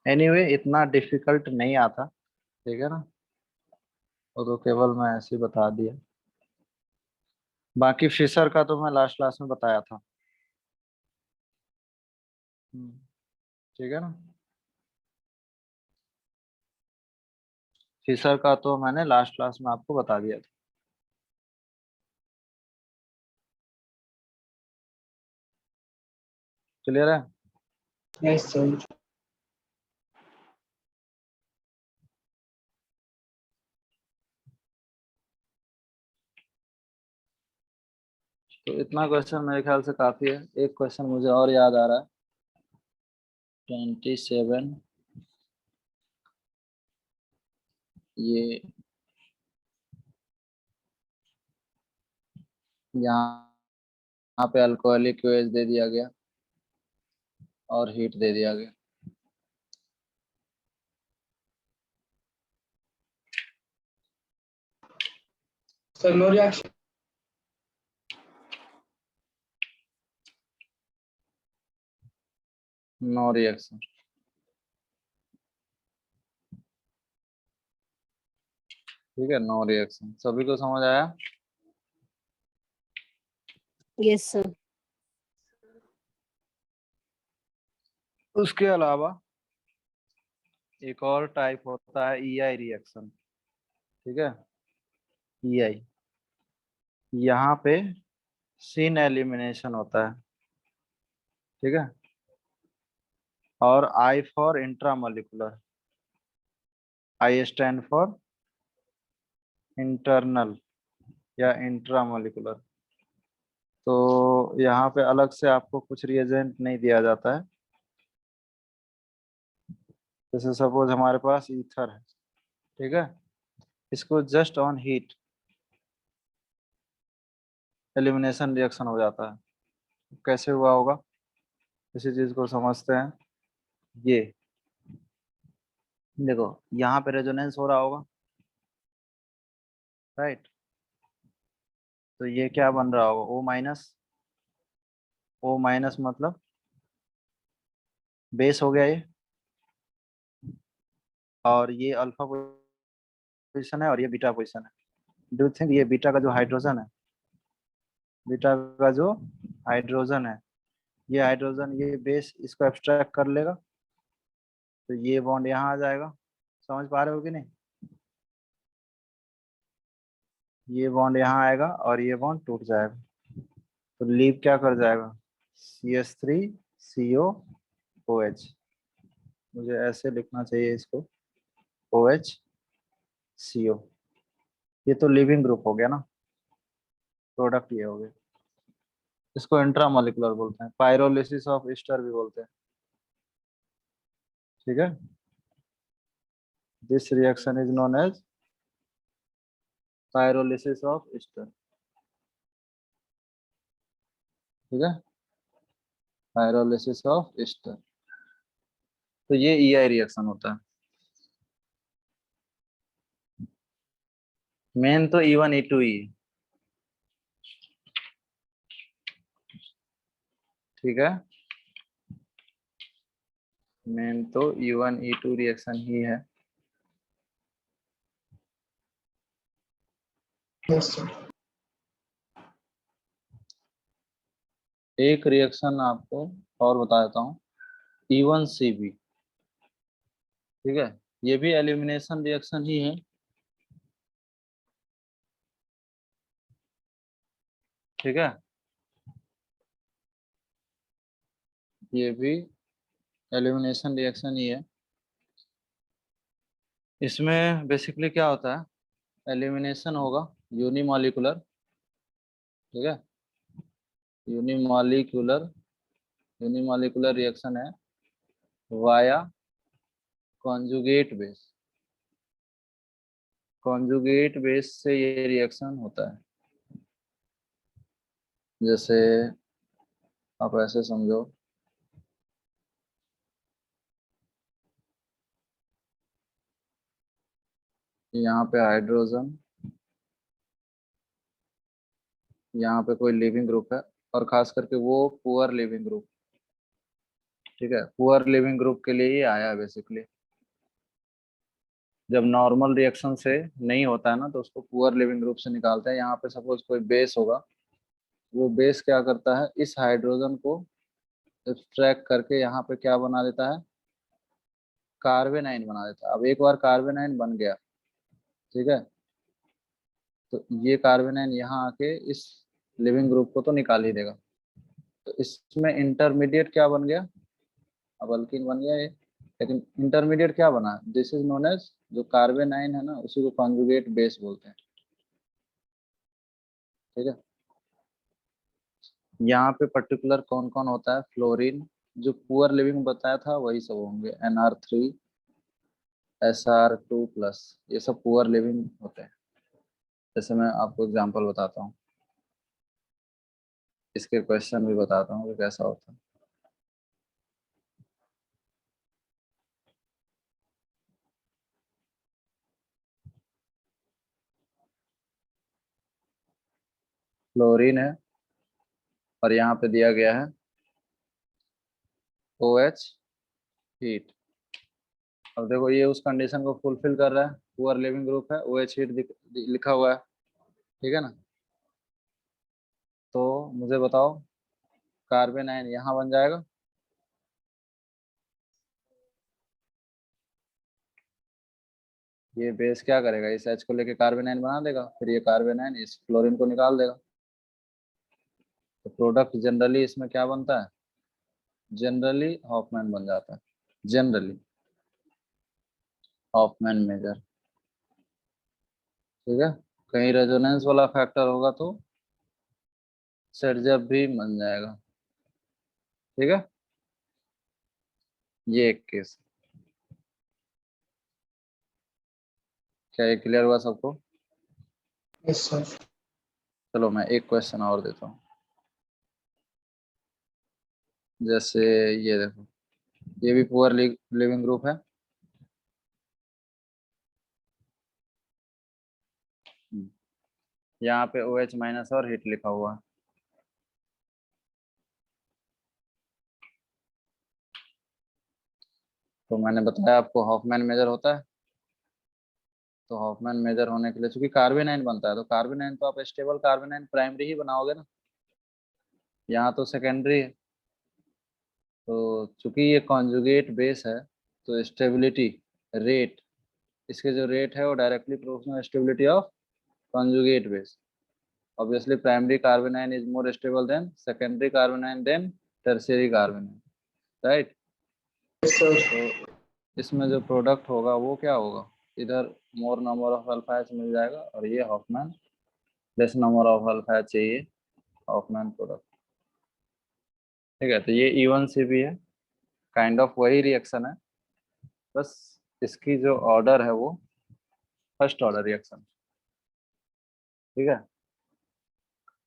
एनीवे इतना डिफिकल्ट नहीं आता, ठीक है ना, वो तो केवल मैं ऐसे ही बता दिया। बाकी फिशर का तो मैं लास्ट क्लास में बताया था। ठीक है ना, फिशर का तो मैंने लास्ट क्लास में आपको बता दिया था। क्लियर है। Yes sir. तो इतना क्वेश्चन मेरे ख्याल से काफी है। एक क्वेश्चन मुझे और याद आ रहा है, 27, ये यहाँ पे अल्कोहलिक OH दे दिया गया और हीट दे दिया गया, sir no reaction. No reaction, ठीक है, नो रिएक्शन। सभी को समझ आया। Yes sir. उसके अलावा एक और टाइप होता है EI रिएक्शन, ठीक है। EI, यहाँ पे सीन एलिमिनेशन होता है, ठीक है, और I for intramolecular, I stand for internal या इंट्रामोलिकुलर। तो यहाँ पे अलग से आपको कुछ रिएजेंट नहीं दिया जाता है। जैसे सपोज हमारे पास ईथर है, ठीक है, इसको just on heat elimination reaction हो जाता है। कैसे हुआ होगा, इसी चीज को समझते हैं। ये देखो, यहाँ पे रेजोनेंस हो रहा होगा, राइट, तो ये क्या बन रहा होगा, O माइनस मतलब बेस हो गया ये, और ये अल्फा पोजीशन है और ये बीटा पोजीशन है। डू थिंक ये बीटा का जो हाइड्रोजन है, बीटा का जो हाइड्रोजन है, ये हाइड्रोजन ये बेस इसको एब्स्ट्रैक्ट कर लेगा, तो ये बॉन्ड यहाँ आ जाएगा। समझ पा रहे हो कि नहीं। ये बॉन्ड यहाँ आएगा और ये बॉन्ड टूट जाएगा, तो लीव क्या कर जाएगा, CH3CO OH। मुझे ऐसे लिखना चाहिए इसको, OHCO। ये तो लिविंग ग्रुप हो गया ना, प्रोडक्ट ये हो गया। इसको इंट्रामोलिकुलर बोलते हैं, पायरोलिसिस ऑफ ईस्टर भी बोलते हैं। ठीक है, this reaction is known as pyrolysis of ester. ठीक है, पायरोलिसिस ऑफ ईस्टर। तो ये EI रिएक्शन होता है। मेन तो E1 E2 ही है। ठीक है, मेन तो E1 E2 रिएक्शन ही है। Yes sir. एक रिएक्शन आपको और बता देता हूँ, E1CB। ठीक है, ये भी एलिमिनेशन रिएक्शन ही है। ठीक है, ये भी एलिमिनेशन रिएक्शन ही है। इसमें बेसिकली क्या होता है, एलिमिनेशन होगा यूनिमॉलिकुलर। ठीक है, यूनिमॉलिकुलर यूनिमॉलिकुलर रिएक्शन है via conjugate base. Conjugate base से ये रिएक्शन होता है। जैसे आप ऐसे समझो, यहाँ पे हाइड्रोजन, यहाँ पे कोई लिविंग ग्रुप है, और खास करके वो पुअर लिविंग ग्रुप। ठीक है, पुअर लिविंग ग्रुप के लिए ही आया है बेसिकली। जब नॉर्मल रिएक्शन से नहीं होता है ना, तो उसको पुअर लिविंग ग्रुप से निकालते हैं। यहाँ पे सपोज कोई बेस होगा, वो बेस क्या करता है, इस हाइड्रोजन को एक्सट्रैक्ट करके यहाँ पे क्या बना देता है, कार्बेनाइन बना देता है। अब एक बार कार्बेनाइन बन गया, ठीक है, तो ये कार्बेनाइन यहाँ आके इस लिविंग ग्रुप को तो निकाल ही देगा। तो इसमें इंटरमीडिएट क्या बन गया, अब अल्कीन बन गया ये, लेकिन इंटरमीडिएट क्या बना, दिस इज नोन एज, जो कार्बेनाइन है ना, उसी को कॉन्जुगेट बेस बोलते हैं। ठीक है, यहाँ पे पर्टिकुलर कौन कौन होता है, फ्लोरीन, जो पुअर लिविंग बताया था वही सब होंगे, NR3 SR2+, ये सब पुअर लिविंग होते हैं। जैसे मैं आपको एग्जांपल बताता हूँ, इसके क्वेश्चन भी बताता हूँ कि कैसा होता है। फ्लोरीन है और यहाँ पे दिया गया है OH हीट। अब देखो ये उस कंडीशन को फुलफिल कर रहा है, पुअर लिविंग ग्रुप है, OH हीट लिखा हुआ है। ठीक है ना, तो मुझे बताओ कार्बेनाइन यहाँ बन जाएगा, ये बेस क्या करेगा, इस H को लेके कार्बेनाइन बना देगा, फिर ये कार्बेनाइन इस फ्लोरीन को निकाल देगा। तो प्रोडक्ट जनरली इसमें क्या बनता है, जनरली हॉफमैन बन जाता है, जनरली हॉफमैन मेजर। ठीक है, कहीं रेजोनेंस वाला फैक्टर होगा तो सर्जब भी बन जाएगा। ठीक है, ये एक केस। क्या ये क्लियर हुआ सबको? Yes sir. चलो मैं एक क्वेश्चन और देता हूँ। जैसे ये देखो, ये भी पुअर लिविंग ग्रुप है। यहाँ पे OH- और हीट लिखा हुआ है। तो मैंने बताया आपको हॉफमैन मेजर होता है, तो हॉफमैन मेजर होने के लिए चूंकि कार्बेनाइन बनता है, तो कार्बेनाइन तो आप स्टेबल कार्बेनाइन प्राइमरी ही बनाओगे ना, यहाँ तो सेकेंडरी है। तो चूंकि ये कॉन्जुगेट बेस है, तो स्टेबिलिटी रेट, इसके जो रेट है वो directly proportional stability of conjugate base. Obviously primary carbonyl is more stable than secondary carbonyl than tertiary carbonyl, right? Yes, sir. तो इसमें जो प्रोडक्ट होगा वो क्या होगा, इधर more number of alpha H मिल जाएगा और ये Hofmann less number of alpha H चाहिए हॉफमैन प्रोडक्ट, ठीक है। तो ये E1CP है, काइंड ऑफ वही रिएक्शन है, बस इसकी जो ऑर्डर है वो फर्स्ट ऑर्डर रिएक्शन, ठीक है।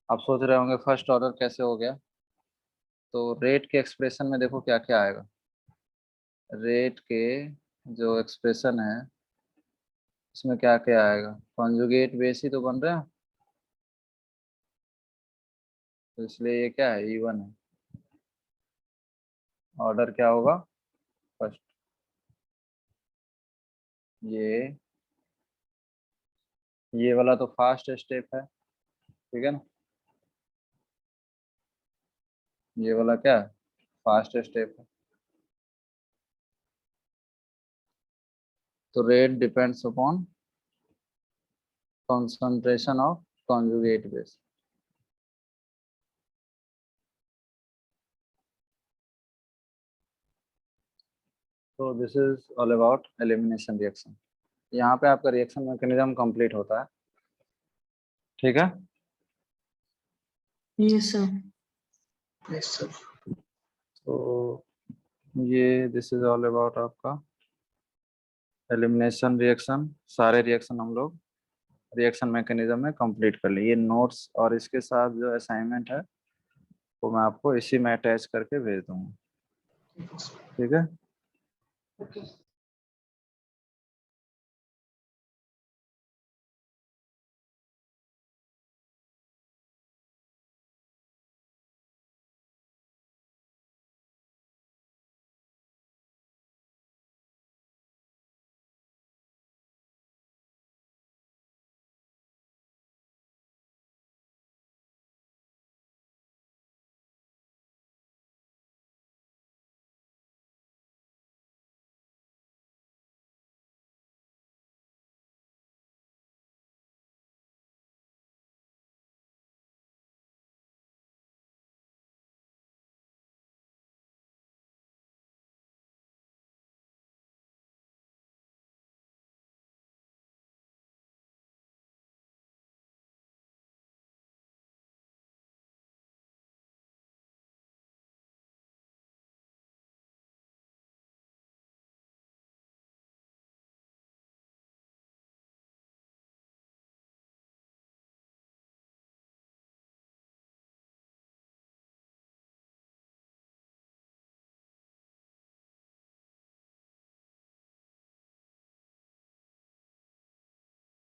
आप सोच रहे होंगे फर्स्ट ऑर्डर कैसे हो गया, तो रेट के एक्सप्रेशन में देखो क्या क्या आएगा। रेट के जो एक्सप्रेशन है इसमें क्या क्या आएगा, कॉन्जुगेट बेस ही तो बन रहा है, तो इसलिए ये क्या है, E1 है। ऑर्डर क्या होगा, फर्स्ट। ये वाला तो फास्ट स्टेप है, ठीक है ना, ये वाला क्या है, फास्ट स्टेप है। तो rate depends upon concentration of conjugate base. So this is all about elimination reaction. यहाँ पे आपका रिएक्शन मैकेनिज्म कंप्लीट होता है, ठीक है। Yes, sir. Yes, sir. तो ये दिस इज ऑल अबाउट आपका एलिमिनेशन रिएक्शन। सारे रिएक्शन हम लोग रिएक्शन मैकेनिज्म में कंप्लीट कर लिए। ये नोट्स और इसके साथ जो असाइनमेंट है वो मैं आपको इसी में अटैच करके भेज दूंगा, ठीक है। Okay.